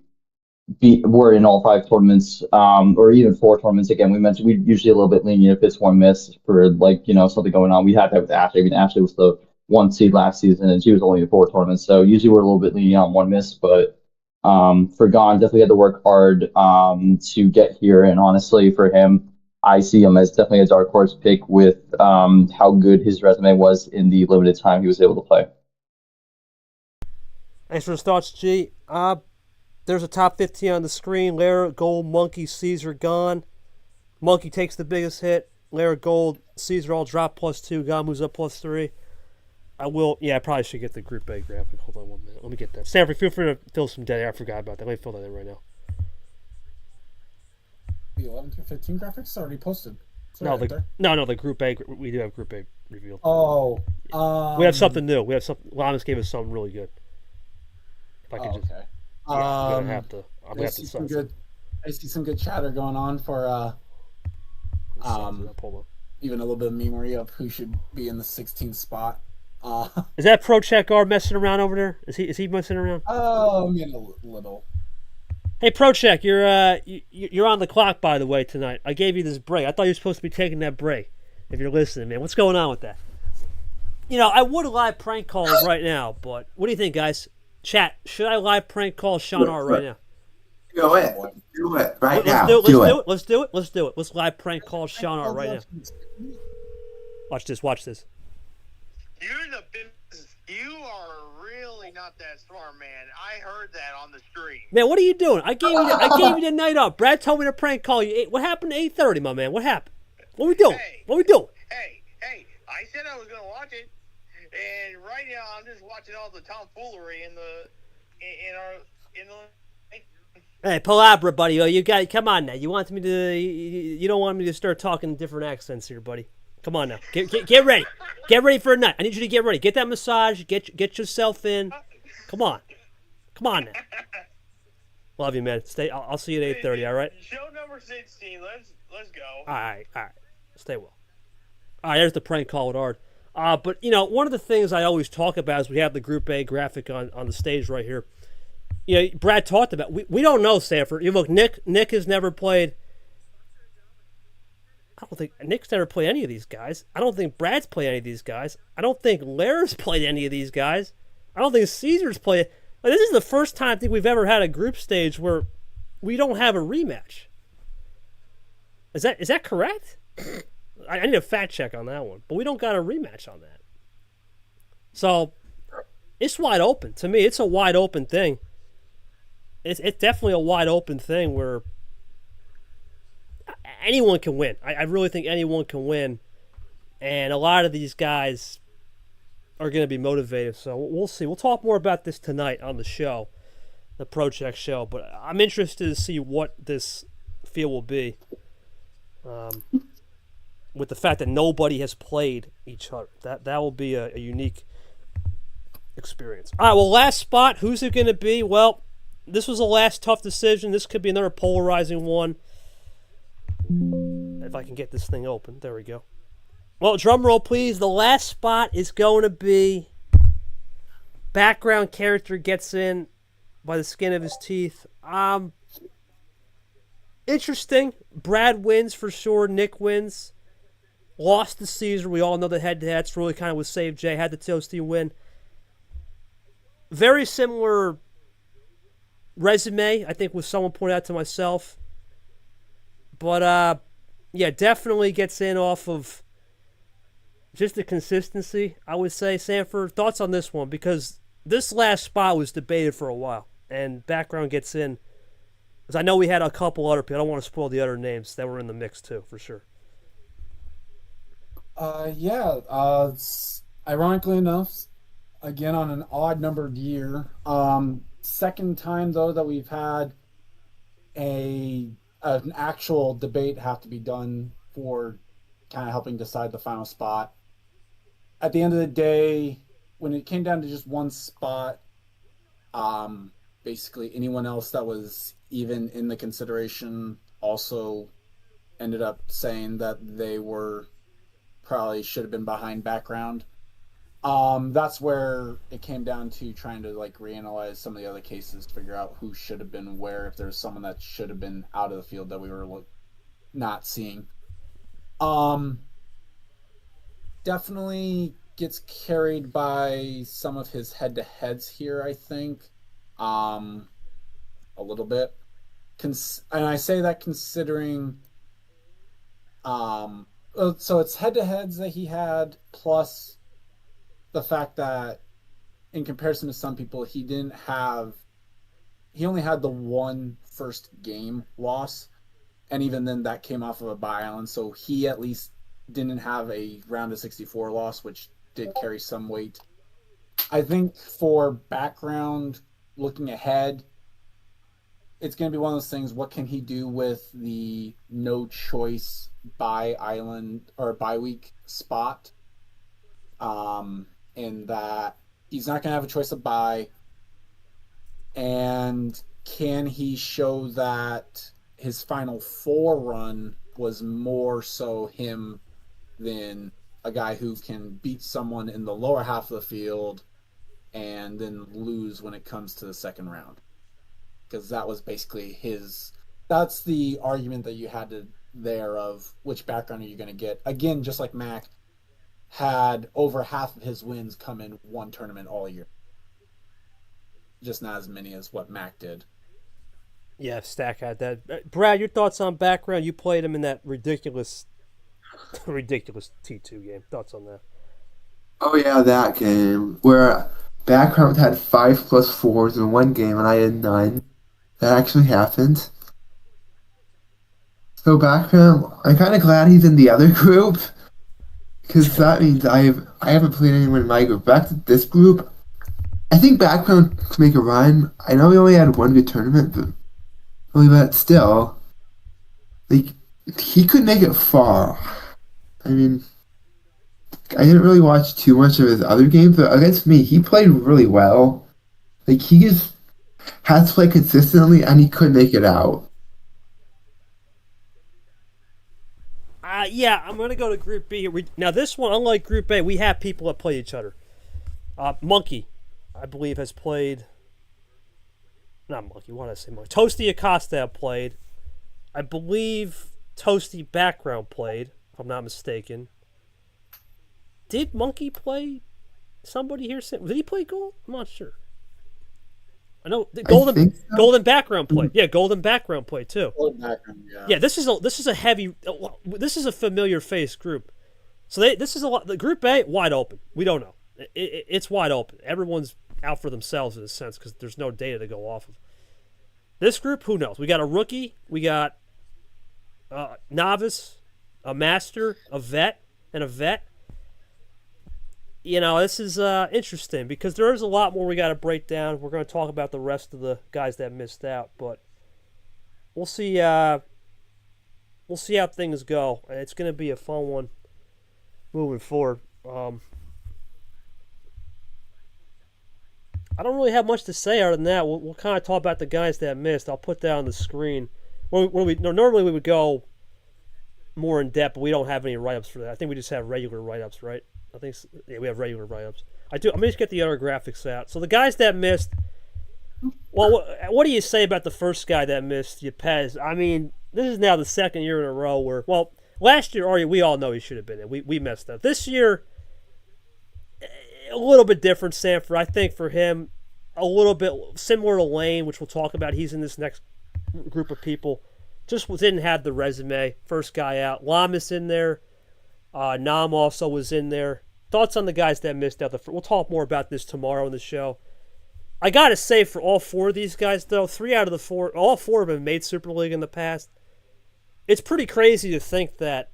were in all 5 tournaments, or even 4 tournaments. Again, we mentioned we usually a little bit lenient if it's 1 miss for like something going on. We had that with Ashley. I mean, Ashley was the 1 seed last season, and she was only in 4 tournaments. So usually we're a little bit lenient on 1 miss, but for Gone, definitely had to work hard to get here. And honestly, for him, I see him as definitely a dark horse pick with how good his resume was in the limited time he was able to play. Thanks for the thoughts, G. There's a top 15 on the screen. Lara, Gold, Monkey, Caesar, Gone. Monkey takes the biggest hit. Lara, Gold, Caesar all drop +2. Gone moves up +3. I probably should get the Group A graphic. Hold on 1 minute. Let me get that. Stanford, feel free to fill some dead air. I forgot about that. Let me fill that in right now. The 11 through 15 graphics already posted. No, the Group A. We do have Group A revealed. Oh. We have something new. Linus gave us something really good. If I could just... Okay. Yeah, I'm gonna have to. I see some good chatter going on for Pull up. Even a little bit of memory of who should be in the 16th spot. Is that Pro Check guard messing around over there? Is he messing around? I mean, a little. Hey, Pro Check, you're on the clock, by the way, tonight. I gave you this break. I thought you were supposed to be taking that break. If you're listening, man, what's going on with that? I would live prank call right now, but what do you think, guys? Chat, should I live prank call Sean R right now? Do it. Do it right now. Let's do it. Let's do it. Let's live prank call Sean R right now. Watch this. You are really not that smart, man. I heard that on the stream. Man, what are you doing? I gave you the night off. Brad told me to prank call you. What happened to 8:30, my man? What happened? What we doing? Hey, I said I was going to watch it, and right now I'm just watching all the tomfoolery in the. Hey, Palabra, buddy. Come on now. You don't want me to start talking different accents here, buddy. Come on now. Get ready. Get ready for a night. I need you to get ready. Get that massage. Get yourself in. Come on now. Love you, man. Stay. I'll see you at 8:30. All right. Show number 16. Let's go. All right. Stay well. All right. There's the prank call with Art. But one of the things I always talk about is we have the Group A graphic on the stage right here. Brad talked about. We don't know Sanford. Look, Nick has never played. I don't think Nick's never played any of these guys. I don't think Brad's played any of these guys. I don't think Lara's played any of these guys. I don't think Caesar's played. This is the first time I think we've ever had a group stage where we don't have a rematch. Is that correct? I need a fact check on that one. But we don't got a rematch on that. So it's wide open. To me, it's a wide open thing. It's definitely a wide open thing where anyone can win. I really think anyone can win. And a lot of these guys are going to be motivated. So we'll see. We'll talk more about this tonight on the show, the Pro Check show. But I'm interested to see what this field will be with the fact that nobody has played each other. That will be a unique experience. All right, well, last spot. Who's it going to be? Well, this was the last tough decision. This could be another polarizing one. If I can get this thing open. There we go. Well, drum roll, please. The last spot is going to be background character gets in by the skin of his teeth. Interesting. Brad wins for sure. Nick wins. Lost to Caesar. We all know the head-to-heads really kind of was saved. Jay had the Toasty win. Very similar resume, I think, was someone pointed out to myself. But, yeah, definitely gets in off of just the consistency, I would say. Sanford, thoughts on this one? Because this last spot was debated for a while, and background gets in. Because I know we had a couple other people. I don't want to spoil the other names that were in the mix, too, for sure. Ironically enough, again, on an odd-numbered year. Second time, though, that we've had an actual debate have to be done for kind of helping decide the final spot. At the end of the day, when it came down to just one spot, basically anyone else that was even in the consideration also ended up saying that they were probably should have been behind background. That's where it came down to trying to reanalyze some of the other cases to figure out who should have been where, if there's someone that should have been out of the field that we were not seeing. Definitely gets carried by some of his head-to-heads here, I think. A little bit. And I say that considering so it's head-to-heads that he had, plus the fact that in comparison to some people, he only had the one first game loss, and even then that came off of a bye island, so he at least didn't have a round of 64 loss, which did carry some weight. I think for background, looking ahead, it's going to be one of those things, what can he do with the no choice bye island or bye week spot? In that he's not going to have a choice of bye. And can he show that his Final Four run was more so him than a guy who can beat someone in the lower half of the field and then lose when it comes to the second round. Because that was basically his. That's the argument that you had to there of which background are you going to get. Again, just like Mac had over half of his wins come in one tournament all year. Just not as many as what Mac did. Yeah, Stack had that. Brad, your thoughts on background? You played him in that ridiculous T2 game. Thoughts on that? Oh yeah, that game where background had 5+4s in one game and I had none. That actually happened. So background, I'm kind of glad he's in the other group because that means I haven't played anyone in my group. Back to this group, I think background could make a run. I know we only had one good tournament, but still, like he could make it far. I mean, I didn't really watch too much of his other games, but against me, he played really well. Like he just has to play consistently, and he could make it out. Yeah, I'm going to go to Group B here. Now, this one, unlike Group A, we have people that play each other. Monkey, I believe, has played... Not Monkey, why did I say Monkey? Toasty Acosta played. I believe Toasty Background played, if I'm not mistaken. Did Monkey play somebody here? Did he play Gold? I'm not sure. I know Golden Background played. Yeah, Golden Background played too. Golden Background, yeah. Yeah, this is a familiar face group. So this is a lot. The Group A wide open. We don't know. It's wide open. Everyone's out for themselves in a sense because there's no data to go off of. This group, who knows? We got a rookie. We got novice, a master, a vet, and a vet. You know, this is interesting because there is a lot more we got to break down. We're going to talk about the rest of the guys that missed out, but we'll see. We'll see how things go. It's going to be a fun one moving forward. I don't really have much to say other than that. We'll kind of talk about the guys that missed. I'll put that on the screen. Normally we would go more in depth, but we don't have any write-ups for that. I think we just have regular write-ups, right? I think we have regular write-ups. I'm going to just get the other graphics out. So the guys that missed, well, what do you say about the first guy that missed, Yepez? I mean, this is now the second year in a row where, well, last year, we all know he should have been in. We messed up. This year, a little bit different, Sanford. I think for him, a little bit similar to Lane, which we'll talk about. He's in this next group of people. Just didn't have the resume. First guy out. Lamas in there. Nam also was in there. Thoughts on the guys that missed out? We'll talk more about this tomorrow in the show. I got to say, for all four of these guys, though, 3 out of the 4, all 4 have been made Super League in the past. It's pretty crazy to think that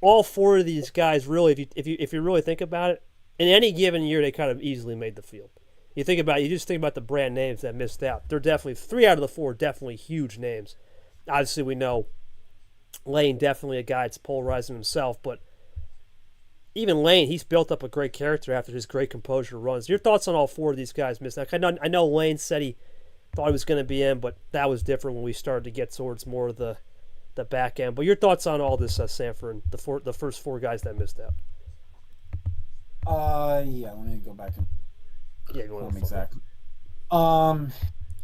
all 4 of these guys, really, if you really think about it, in any given year, they kind of easily made the field. You just think about the brand names that missed out. They're definitely 3 out of the 4, definitely huge names. Obviously, we know Lane, definitely a guy that's polarizing himself, but even Lane, he's built up a great character after his great composure runs. Your thoughts on all 4 of these guys missed out? I know Lane said he thought he was going to be in, but that was different when we started to get towards more of the back end. But your thoughts on all this, Sanford, and the first 4 guys that missed out? Yeah, let me go back and you want to exactly.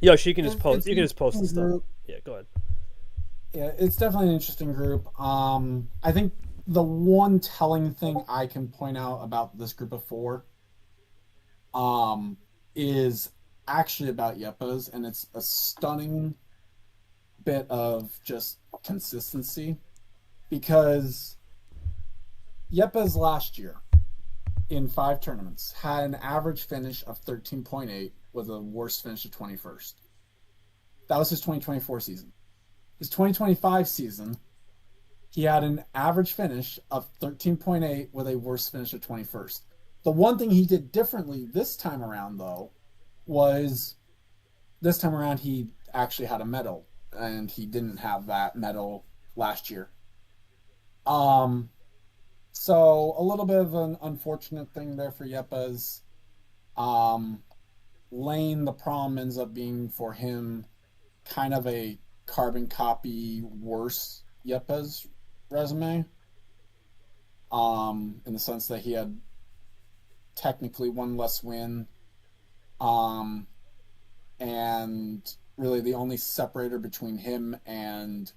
Yosh, you can just post. You can just post the stuff. Yeah, go ahead. Yeah, it's definitely an interesting group. I think the one telling thing I can point out about this group of 4 is actually about Yepez, and it's a stunning bit of just consistency because Yepez last year in 5 tournaments had an average finish of 13.8 with a worst finish of 21st. That was his 2024 season. His 2025 season, he had an average finish of 13.8 with a worst finish of 21st. The one thing he did differently this time around, though, was this time around he actually had a medal, and he didn't have that medal last year. So a little bit of an unfortunate thing there for Yepez. Lane, the problem ends up being for him kind of a carbon copy worse Yepes' resume. In the sense that he had technically one less win. And really the only separator between him and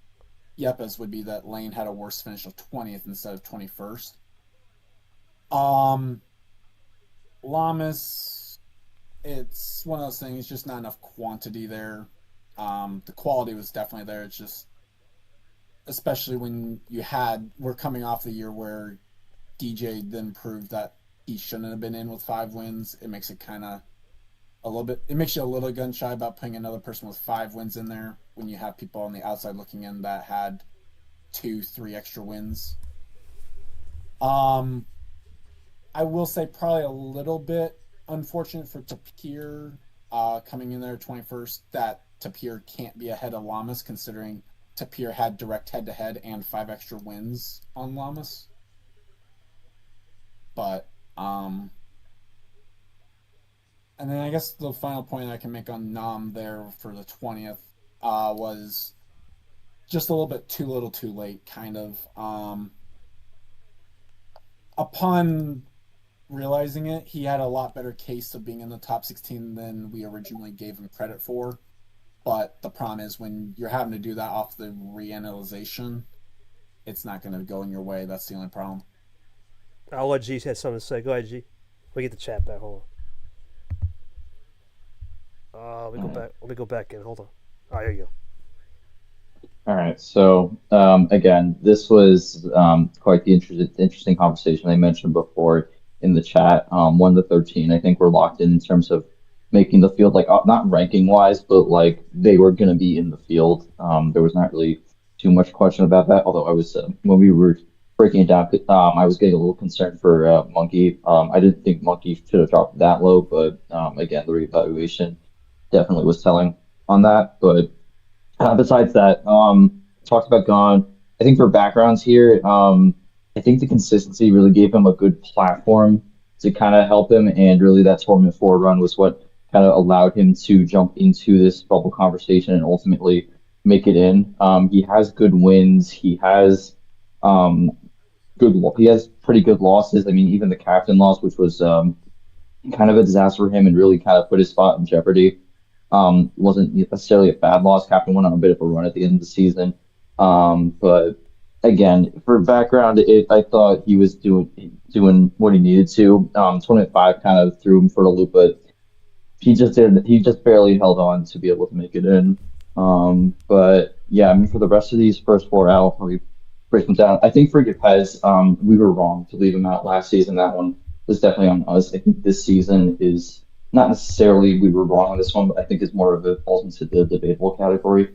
Yepes would be that Lane had a worse finish of 20th instead of 21st. Lamas, it's one of those things, just not enough quantity there. The quality was definitely there. It's just, especially when we're coming off the year where DJ then proved that he shouldn't have been in with 5 wins. It makes it kind of it makes you a little gun shy about putting another person with 5 wins in there when you have people on the outside looking in that had 2-3 extra wins. I will say probably a little bit unfortunate for Tapir coming in there 21st, that Tapir can't be ahead of Lamas, considering Tapir had direct head-to-head and 5 extra wins on Lamas. But and then I guess the final point I can make on Nam there for the 20th was just a little bit too little too late, kind of. Upon realizing it, he had a lot better case of being in the top 16 than we originally gave him credit for. But the problem is when you're having to do that off the reanalyzation, it's not going to go in your way. That's the only problem. I'll let G have something to say. Go ahead, G. We get the chat back. Hold on. Let me go back in. Hold on. All right, here you go. All right. So again, this was quite the interesting conversation I mentioned before in the chat. 1 to 13, I think we're locked in terms of making the field, like not ranking wise, but like they were going to be in the field. There was not really too much question about that. Although I was when we were breaking it down, I was getting a little concerned for Monkey. I didn't think Monkey should have dropped that low, but again, the reevaluation definitely was telling on that. But besides that, talked about Gon. I think for backgrounds here, I think the consistency really gave him a good platform to kind of help him, and really that Tournament 4 run was what kind of allowed him to jump into this bubble conversation and ultimately make it in. He has good wins. He has he has pretty good losses. I mean, even the captain loss, which was kind of a disaster for him and really kind of put his spot in jeopardy. Wasn't necessarily a bad loss. Captain went on a bit of a run at the end of the season. But again, for background, I thought he was doing what he needed to. 25 kind of threw him for the loop, but he just barely held on to be able to make it in. But yeah, I mean, for the rest of these first 4 out, I'll probably break them down. I think for Yepes, we were wrong to leave him out last season. That one was definitely on us. I think this season is not necessarily we were wrong on this one, but I think it's more of a falls into the debatable category,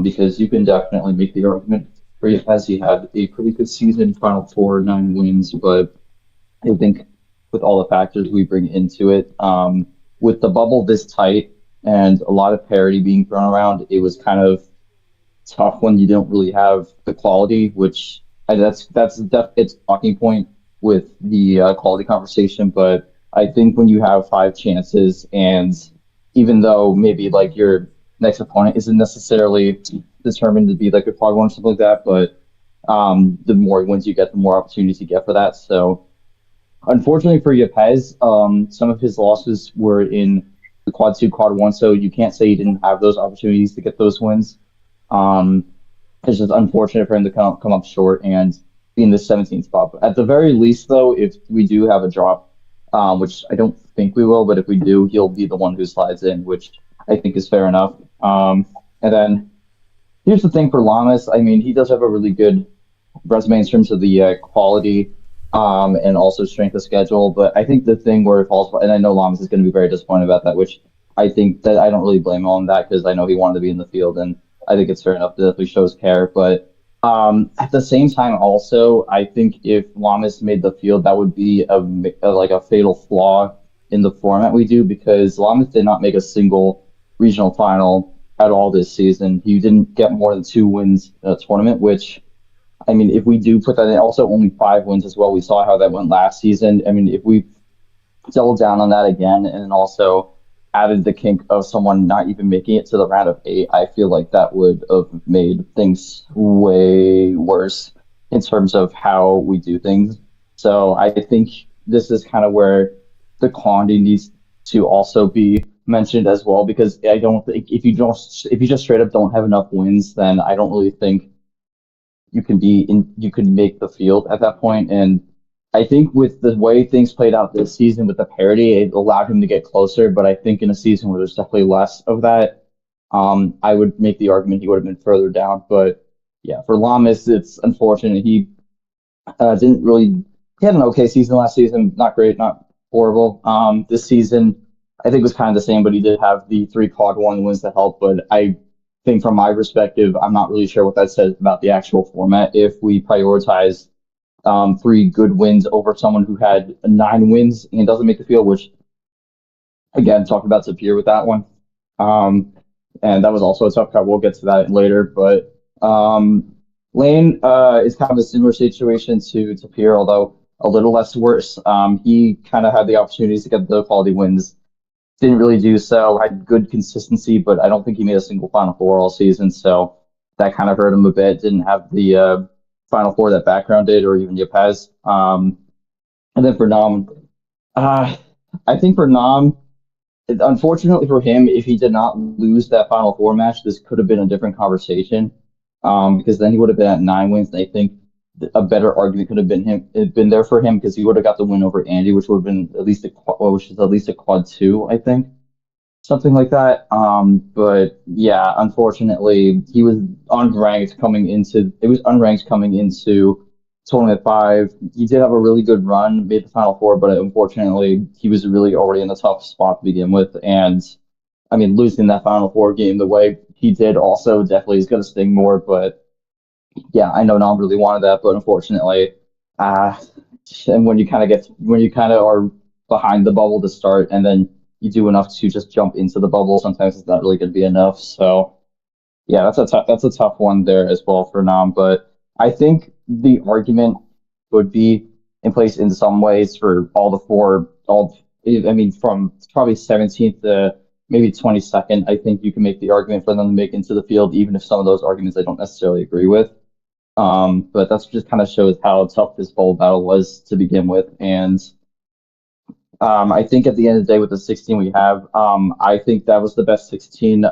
because you can definitely make the argument for Yepes. He had a pretty good season, Final Four, 9 wins, but I think with all the factors we bring into it, with the bubble this tight and a lot of parity being thrown around, it was kind of tough when you don't really have the quality, which it's a talking point with the quality conversation, but I think when you have 5 chances, and even though maybe like your next opponent isn't necessarily determined to be like a quad one or something like that, but the more wins you get, the more opportunities you get for that. So unfortunately for Yepes, some of his losses were in the quad 2, quad 1, so you can't say he didn't have those opportunities to get those wins. It's just unfortunate for him to come up short and be in the 17th spot. But at the very least, though, if we do have a drop, which I don't think we will, but if we do, he'll be the one who slides in, which I think is fair enough. And then here's the thing for Lamas. I mean, he does have a really good resume in terms of the quality and also strength of schedule. But I think the thing where it falls, and I know Lamas is going to be very disappointed about that, which I think that I don't really blame him on that because I know he wanted to be in the field, and I think it's fair enough that he shows care. But at the same time, also, I think if Lamas made the field, that would be a fatal flaw in the format we do, because Lamas did not make a single regional final at all this season. He didn't get more than 2 wins in a tournament, which, I mean, if we do put that in, also only 5 wins as well. We saw how that went last season. I mean, if we double down on that again, and also added the kink of someone not even making it to the round of 8, I feel like that would have made things way worse in terms of how we do things. So I think this is kind of where the quantity needs to also be mentioned as well, because I don't think if you just straight up don't have enough wins, then I don't really think you could make the field at that point. And I think with the way things played out this season with the parity, it allowed him to get closer. But I think in a season where there's definitely less of that, I would make the argument he would have been further down. But yeah, for Lamas, it's unfortunate. He didn't really. He had an okay season last season, not great, not horrible. This season, I think was kind of the same, but he did have the 3 quad 1 wins to help. But I think from my perspective, I'm not really sure what that says about the actual format. If we prioritize 3 good wins over someone who had 9 wins and doesn't make the field, which again, talking about Tapir with that one. And that was also a tough cut. We'll get to that later. But Lane is kind of a similar situation to Tapir, although a little less worse. He kind of had the opportunities to get the quality wins. Didn't really do so. Had good consistency, but I don't think he made a single Final Four all season. So that kind of hurt him a bit. Didn't have the Final Four that Background did, or even Yepes. And then for Nam, I think for Nam, unfortunately for him, if he did not lose that Final Four match, this could have been a different conversation. Because then he would have been at 9 wins. And I think a better argument could have been there for him, because he would have got the win over Andy, which would have been which is at least a quad 2, I think, something like that. But yeah, unfortunately, he was unranked coming into tournament 5. He did have a really good run, made the Final Four, but unfortunately, he was really already in a tough spot to begin with. And I mean, losing that Final Four game the way he did also definitely is going to sting more. But yeah, I know Nam really wanted that, but unfortunately, and when you kind of are behind the bubble to start, and then you do enough to just jump into the bubble, sometimes it's not really going to be enough. So yeah, that's a tough one there as well for Nam. But I think the argument would be in place in some ways for all the 4. I mean, from probably 17th to maybe 22nd, I think you can make the argument for them to make into the field, even if some of those arguments I don't necessarily agree with. But that's just kind of shows how tough this bowl battle was to begin with. And I think at the end of the day, with the 16 we have, I think that was the best 16.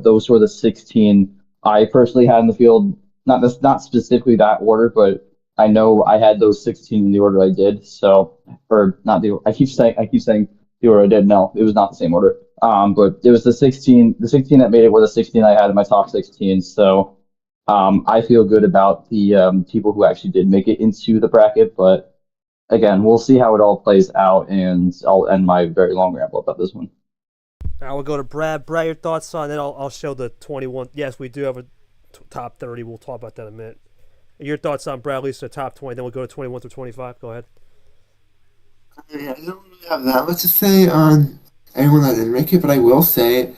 Those were the 16 I personally had in the field. Not specifically that order, but I know I had those 16 in the order I did. So, or not the I keep saying the order I did. No, it was not the same order. But it was the 16 that made it were the 16 I had in my top 16. So I feel good about the people who actually did make it into the bracket. But again, we'll see how it all plays out, and I'll end my very long ramble about this one. I will go to Brad. Brad, your thoughts on it? I'll show the 21. Yes, we do have a top 30. We'll talk about that in a minute. Your thoughts on Bradley's top 20, then we'll go to 21 through 25. Go ahead. I don't really have that much to say on anyone that didn't make it, but I will say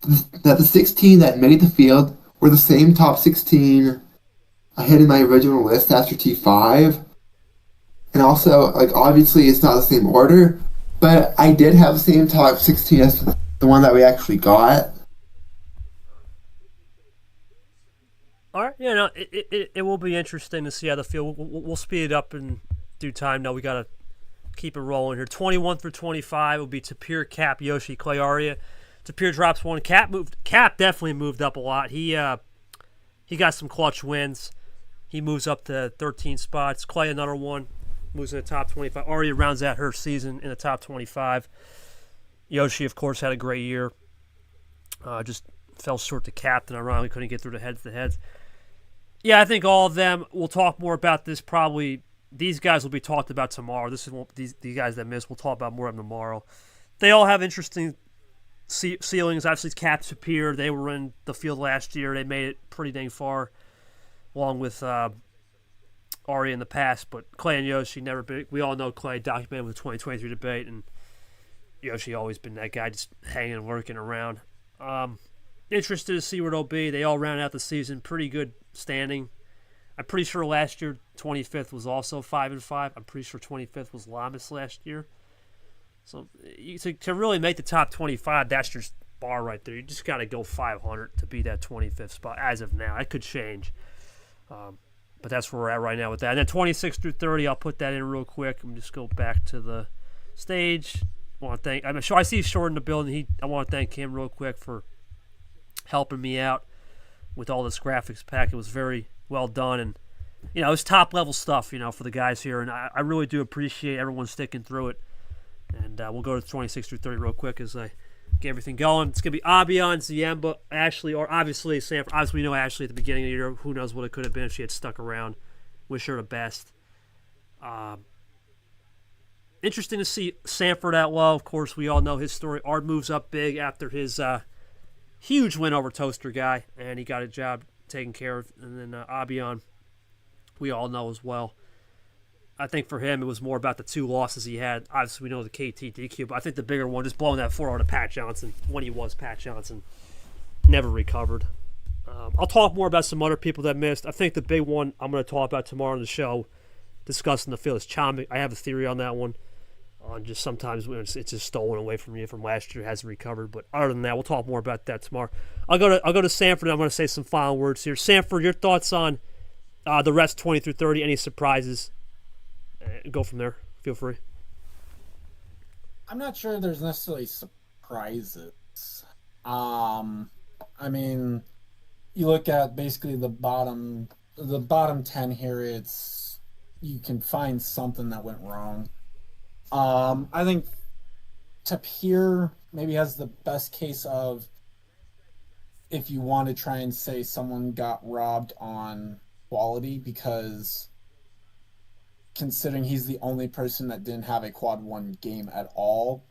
that the 16 that made the field were the same top 16 I had in my original list after T5. And also, like, obviously it's not the same order, but I did have the same top 16 as the one that we actually got. All right, yeah, no, it will be interesting to see how the field. We'll speed it up in due time. Now we got to keep it rolling here. 21 through 25 will be Tapir, Cap, Yoshi, Clay, Aria. Tapir drops 1. Cap definitely moved up a lot. He got some clutch wins. He moves up to 13 spots. Clay, another one, moves in the top 25. Aria rounds out her season in the top 25. Yoshi, of course, had a great year. Just fell short to Captain. Ironically, couldn't get through the heads-to-heads. Yeah, I think all of them. We'll talk more about this probably. These guys will be talked about tomorrow. These guys that missed, we'll talk about more of them tomorrow. They all have interesting ceilings. Obviously, Cap, Tapir, they were in the field last year. They made it pretty dang far, along with Ari in the past. But Clay and Yoshi never been. We all know Clay documented with the 2023 debate, and Yoshi always been that guy just hanging and lurking around. Interested to see where they'll be. They all round out the season pretty good standing. I'm pretty sure last year 25th was also 5-5. I'm pretty sure 25th was Lamas last year. So to really make the top 25, that's your bar right there. You just got to go 500 to be that 25th spot as of now. That could change. But that's where we're at right now with that. And then 26 through 30, I'll put that in real quick. I'm just go back to the stage. I see Short in the building. I want to thank him real quick for helping me out with all this graphics pack. It was very well done, and it was top level stuff, for the guys here. And I really do appreciate everyone sticking through it. And we'll go to 26 through 30 real quick as I get everything going. It's gonna be Abian, Ziemba, Ashley, or obviously Sanford. Obviously, we know Ashley at the beginning of the year. Who knows what it could have been if she had stuck around. Wish her the best. Interesting to see Sanford out low. Of course, we all know his story. Ard moves up big after his huge win over Toaster Guy, and he got a job taken care of. And then Abian, we all know as well. I think for him, it was more about the 2 losses he had. Obviously, we know the KT DQ, but I think the bigger one, just blowing that 4 out of Pat Johnson when he was Pat Johnson, never recovered. I'll talk more about some other people that missed. I think the big one I'm going to talk about tomorrow on the show, discussing the field, is Chomik. I have a theory on that one. On just sometimes when it's just stolen away from you from last year, hasn't recovered. But other than that, we'll talk more about that tomorrow. I'll go to Sanford, and I'm going to say some final words here. Sanford, your thoughts on the rest 20 through 30? Any surprises? Go from there. Feel free. I'm not sure there's necessarily surprises. I mean, you look at basically the bottom 10 here. You can find something that went wrong. I think Tapir maybe has the best case of, if you want to try and say someone got robbed on quality, because considering he's the only person that didn't have a quad 1 game at all,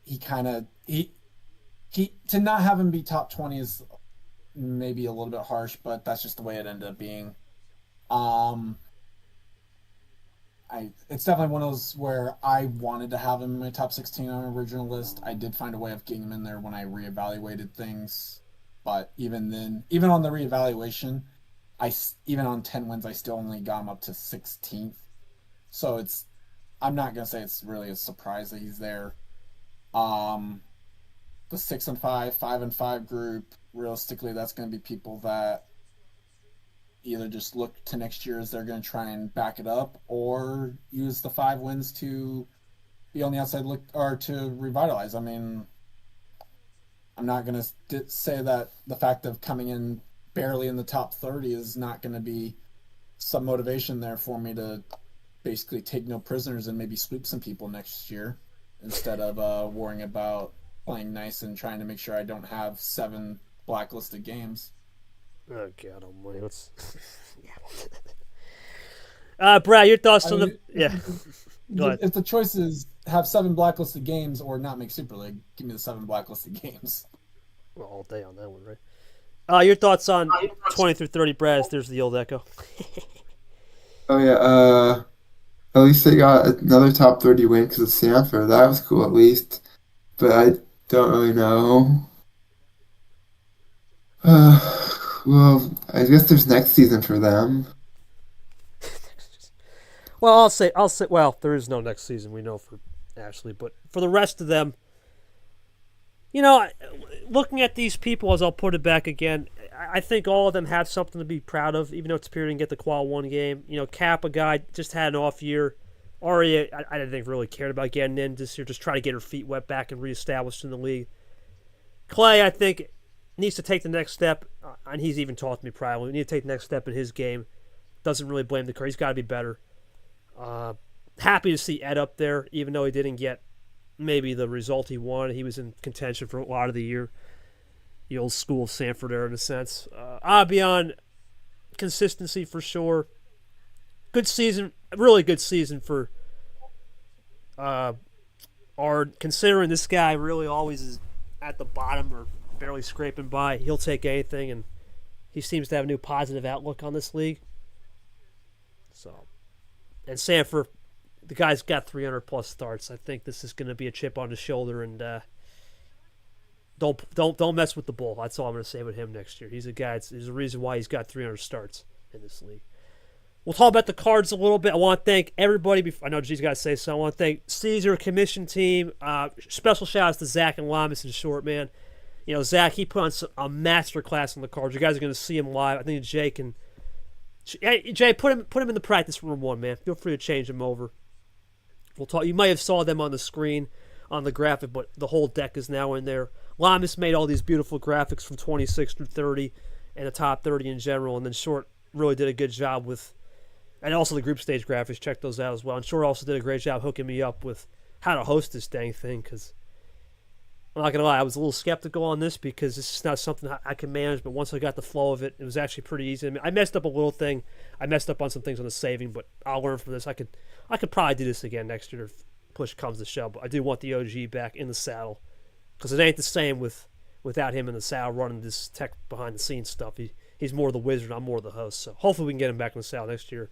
he to not have him be top 20 is maybe a little bit harsh, but that's just the way it ended up being. It's definitely one of those where I wanted to have him in my top 16 on my original list. I did find a way of getting him in there when I reevaluated things, but even then, even on the reevaluation, even on 10 wins, I still only got him up to 16th. So I'm not gonna say it's really a surprise that he's there. The 6 and 5, 5 and 5 group, realistically, that's gonna be people that either just look to next year as they're going to try and back it up, or use the 5 wins to be on the outside look, or to revitalize. I mean, I'm not going to say that the fact of coming in barely in the top 30 is not going to be some motivation there for me to basically take no prisoners and maybe sweep some people next year, instead of worrying about playing nice and trying to make sure I don't have 7 blacklisted games. Oh God Almighty! Let's. Brad, your thoughts on the? Yeah. Go ahead. If the choice is have 7 blacklisted games or not make Super League, give me the 7 blacklisted games. Well, all day on that one, right? Your thoughts on 20 through 30, Brad? There's the old echo. Oh yeah. At least they got another top 30 win because of Sanford. That was cool, at least. But I don't really know. Well, I guess there's next season for them. Well, I'll say. Well, there is no next season. We know for Ashley, but for the rest of them, looking at these people, as I'll put it back again, I think all of them have something to be proud of. Even though Tapir didn't get the qual 1 game, Cap, a guy just had an off year. Aria, I didn't think really cared about getting in this year, just trying to get her feet wet back and reestablished in the league. Clay, I think, needs to take the next step, and he's even talked to me privately. We need to take the next step in his game. Doesn't really blame the crew. He's got to be better. Happy to see Ed up there, even though he didn't get maybe the result he wanted. He was in contention for a lot of the year. The old school of Sanford era, in a sense. Abian, consistency for sure. Good season, really good season for Ard. Considering this guy really always is at the bottom or barely scraping by, he'll take anything, and he seems to have a new positive outlook on this league. So, and Sanford, the guy's got 300 plus starts. I think this is going to be a chip on his shoulder, and don't mess with the bull. That's all I'm going to say with him next year. He's a guy. There's a reason why he's got 300 starts in this league. We'll talk about the cards a little bit. I want to thank everybody. I know G's got to say so. I want to thank Caesar commission team. Special shout outs to Zach and Lamas in short, man. You know, Zach, he put on a master class on the cards. You guys are going to see him live. I think Jay can. Hey, Jay, put him in the practice room one, man. Feel free to change him over. We'll talk. You might have saw them on the screen on the graphic, but the whole deck is now in there. Lamas made all these beautiful graphics from 26 through 30 and the top 30 in general, and then Short really did a good job with. And also the group stage graphics, check those out as well. And Short also did a great job hooking me up with how to host this dang thing, because I'm not going to lie, I was a little skeptical on this because this is not something I can manage, but once I got the flow of it, it was actually pretty easy. I mean, I messed up a little thing. I messed up on some things on the saving, but I'll learn from this. I could probably do this again next year if push comes to shove, but I do want the OG back in the saddle, because it ain't the same without him in the saddle running this tech behind-the-scenes stuff. He's more the wizard, I'm more the host, so hopefully we can get him back in the saddle next year.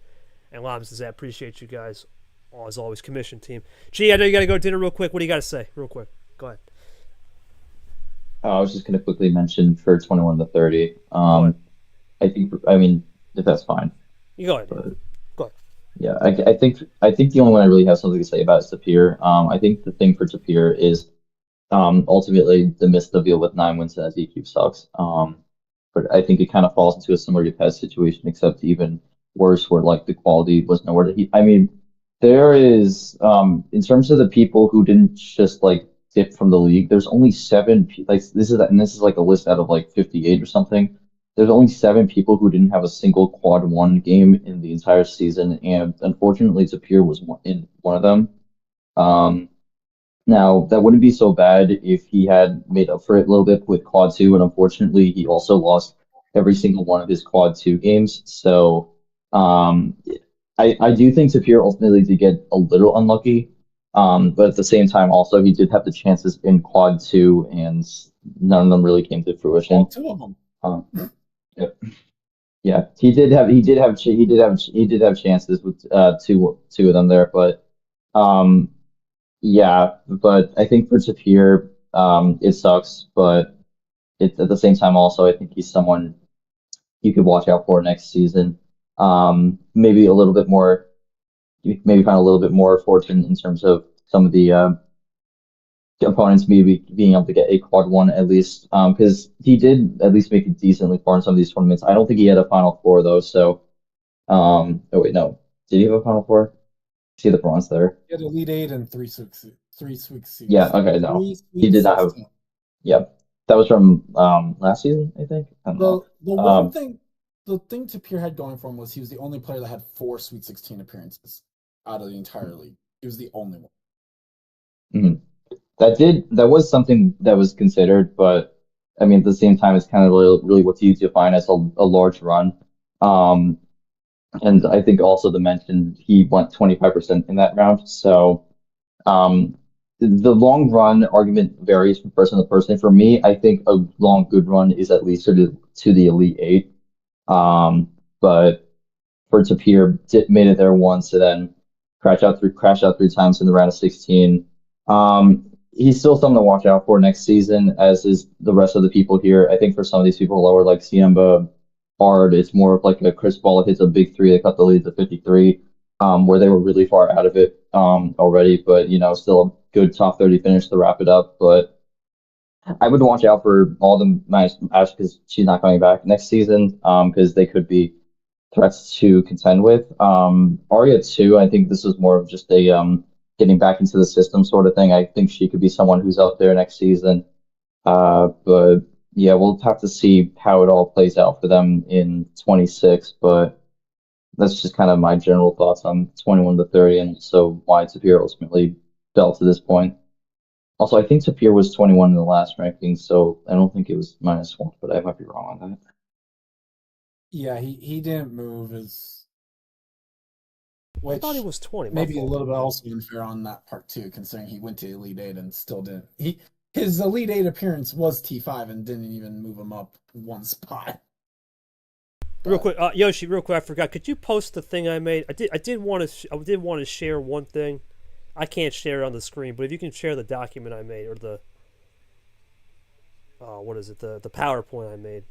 And Lamas says, I appreciate you guys, as always, commission team. Gee, I know you got to go to dinner real quick. What do you got to say, real quick? Go ahead. I was just going to quickly mention for 21 to 30. ahead. I mean, if that's fine. You go ahead. But, Go ahead. yeah, I think the only one I really have something to say about is Tapir. I think the thing for Tapir is ultimately the missed the deal with 9 wins and EQ sucks. But I think it kind of falls into a similar Yepes situation, except even worse, where like the quality was nowhere to I mean, there is in terms of the people who didn't just like dip from the league, there's only 7 like this is like a list out of like 58 or something. There's only 7 people who didn't have a single quad 1 game in the entire season, and unfortunately Tapir was one of them. Now that wouldn't be so bad if he had made up for it a little bit with quad 2, and unfortunately he also lost every single one of his quad 2 games. So I do think Tapir ultimately did get a little unlucky, but at the same time, also he did have the chances in quad 2, and none of them really came to fruition. Well, 2 of them. Yeah, he did have chances with two of them there, but yeah, but I think for Tapir, it sucks, but at the same time also I think he's someone you could watch out for next season. Maybe a little bit more, maybe find a little bit more fortune in terms of some of the opponents maybe being able to get a quad 1 at least, because he did at least make it decently far in some of these tournaments. I don't think he had a Final Four though, so oh wait, no, did he have a Final Four? See the bronze there? He had Elite 8 and 3 Sweet 6. Yeah, okay, no, he did not have. Yeah, that was from last season, I think. I don't know. The one thing, the thing Tapir had going for him was he was the only player that had 4 Sweet 16 appearances out of the entire league. He was the only one. Mm-hmm. That was something that was considered, but I mean at the same time it's kind of really what you define as a large run. And I think also to mention he went 25% in that round. So the long run argument varies from person to person. For me, I think a long good run is at least to the Elite 8. But for Tapir, made it there once and then crashed out 3 times in the round of 16. He's still something to watch out for next season, as is the rest of the people here. I think for some of these people lower, like Siemba, Hard, it's more of like a Chris Ball hits a big 3, they cut the lead to 53, where they were really far out of it already, but still a good top 30 finish to wrap it up. But I would watch out for all the minus Ash because she's not coming back next season, because they could be threats to contend with. Arya too, I think this is more of just a getting back into the system sort of thing. I think she could be someone who's out there next season. But yeah, we'll have to see how it all plays out for them in 26. But that's just kind of my general thoughts on 21 to 30, and so why Tapir ultimately fell to this point. Also, I think Tapir was 21 in the last ranking, so I don't think it was -1, but I might be wrong on that. Yeah, he didn't move I thought he was 20. Maybe a little bit also unfair on that part too, considering he went to Elite 8 and still didn't. His Elite 8 appearance was T5 and didn't even move him up 1 spot. Real quick, Yoshi. Real quick, I forgot. Could you post the thing I made? I did want to share one thing. I can't share it on the screen, but if you can share the document I made or the what is it? The PowerPoint I made.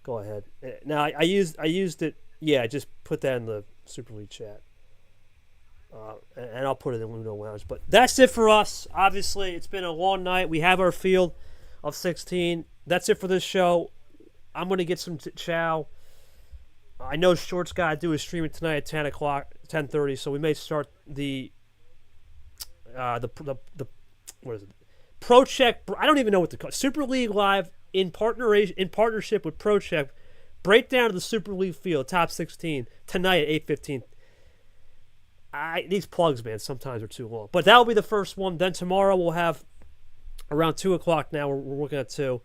Go ahead. Now I used it Yeah, just put that in the Super League chat. And I'll put it in Luno Lounge. But that's it for us. Obviously, it's been a long night. We have our field of 16. That's it for this show. I'm going to get some chow. I know Short's got to do his streaming tonight at 10 o'clock, 10:30, so we may start the what is it? Pro Check. I don't even know what to call it. Super League Live in partnership with Pro Check. Breakdown of the Super League field, top 16, tonight at 8:15. These plugs, man, sometimes are too long. But that'll be the first one. Then tomorrow we'll have around 2 o'clock now. We're looking at 2.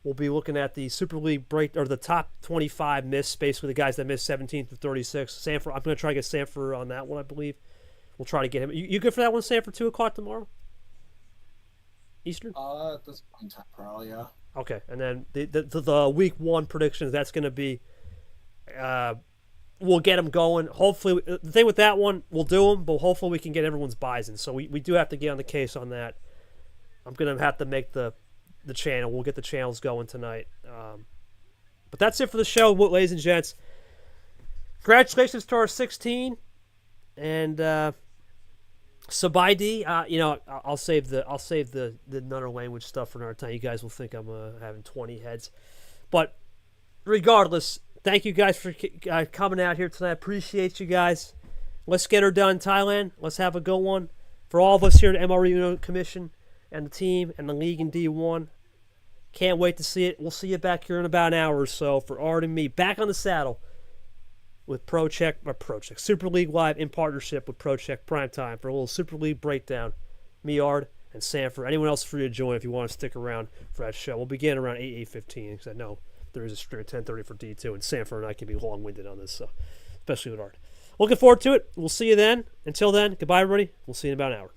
We'll be looking at the Super League break, or the top 25 missed, basically the guys that missed 17 through 36. Sanford, I'm going to try to get Sanford on that one, I believe. We'll try to get him. You good for that one, Sanford, 2 o'clock tomorrow? Eastern? At this point in time, probably, yeah. Okay, and then the week 1 predictions, that's going to be, we'll get them going. Hopefully, the thing with that one, we'll do them, but hopefully we can get everyone's buys in. So we do have to get on the case on that. I'm going to have to make the channel. We'll get the channels going tonight. But that's it for the show, ladies and gents. Congratulations to our 16. And Sabaidi, I'll save the Nutter language stuff for another time. You guys will think I'm having 20 heads. But regardless, thank you guys for coming out here tonight. Appreciate you guys. Let's get her done, Thailand. Let's have a good one. For all of us here at MRE Commission and the team and the league in D1, can't wait to see it. We'll see you back here in about an hour or so for Art and me back on the saddle with Super League Live in partnership with ProCheck Primetime for a little Super League breakdown. Me, Art, and Sanford. Anyone else free to join if you want to stick around for that show. We'll begin around 8:15 because I know there is a stream at 10:30 for D2, and Sanford and I can be long-winded on this, so especially with Art. Looking forward to it. We'll see you then. Until then, goodbye, everybody. We'll see you in about an hour.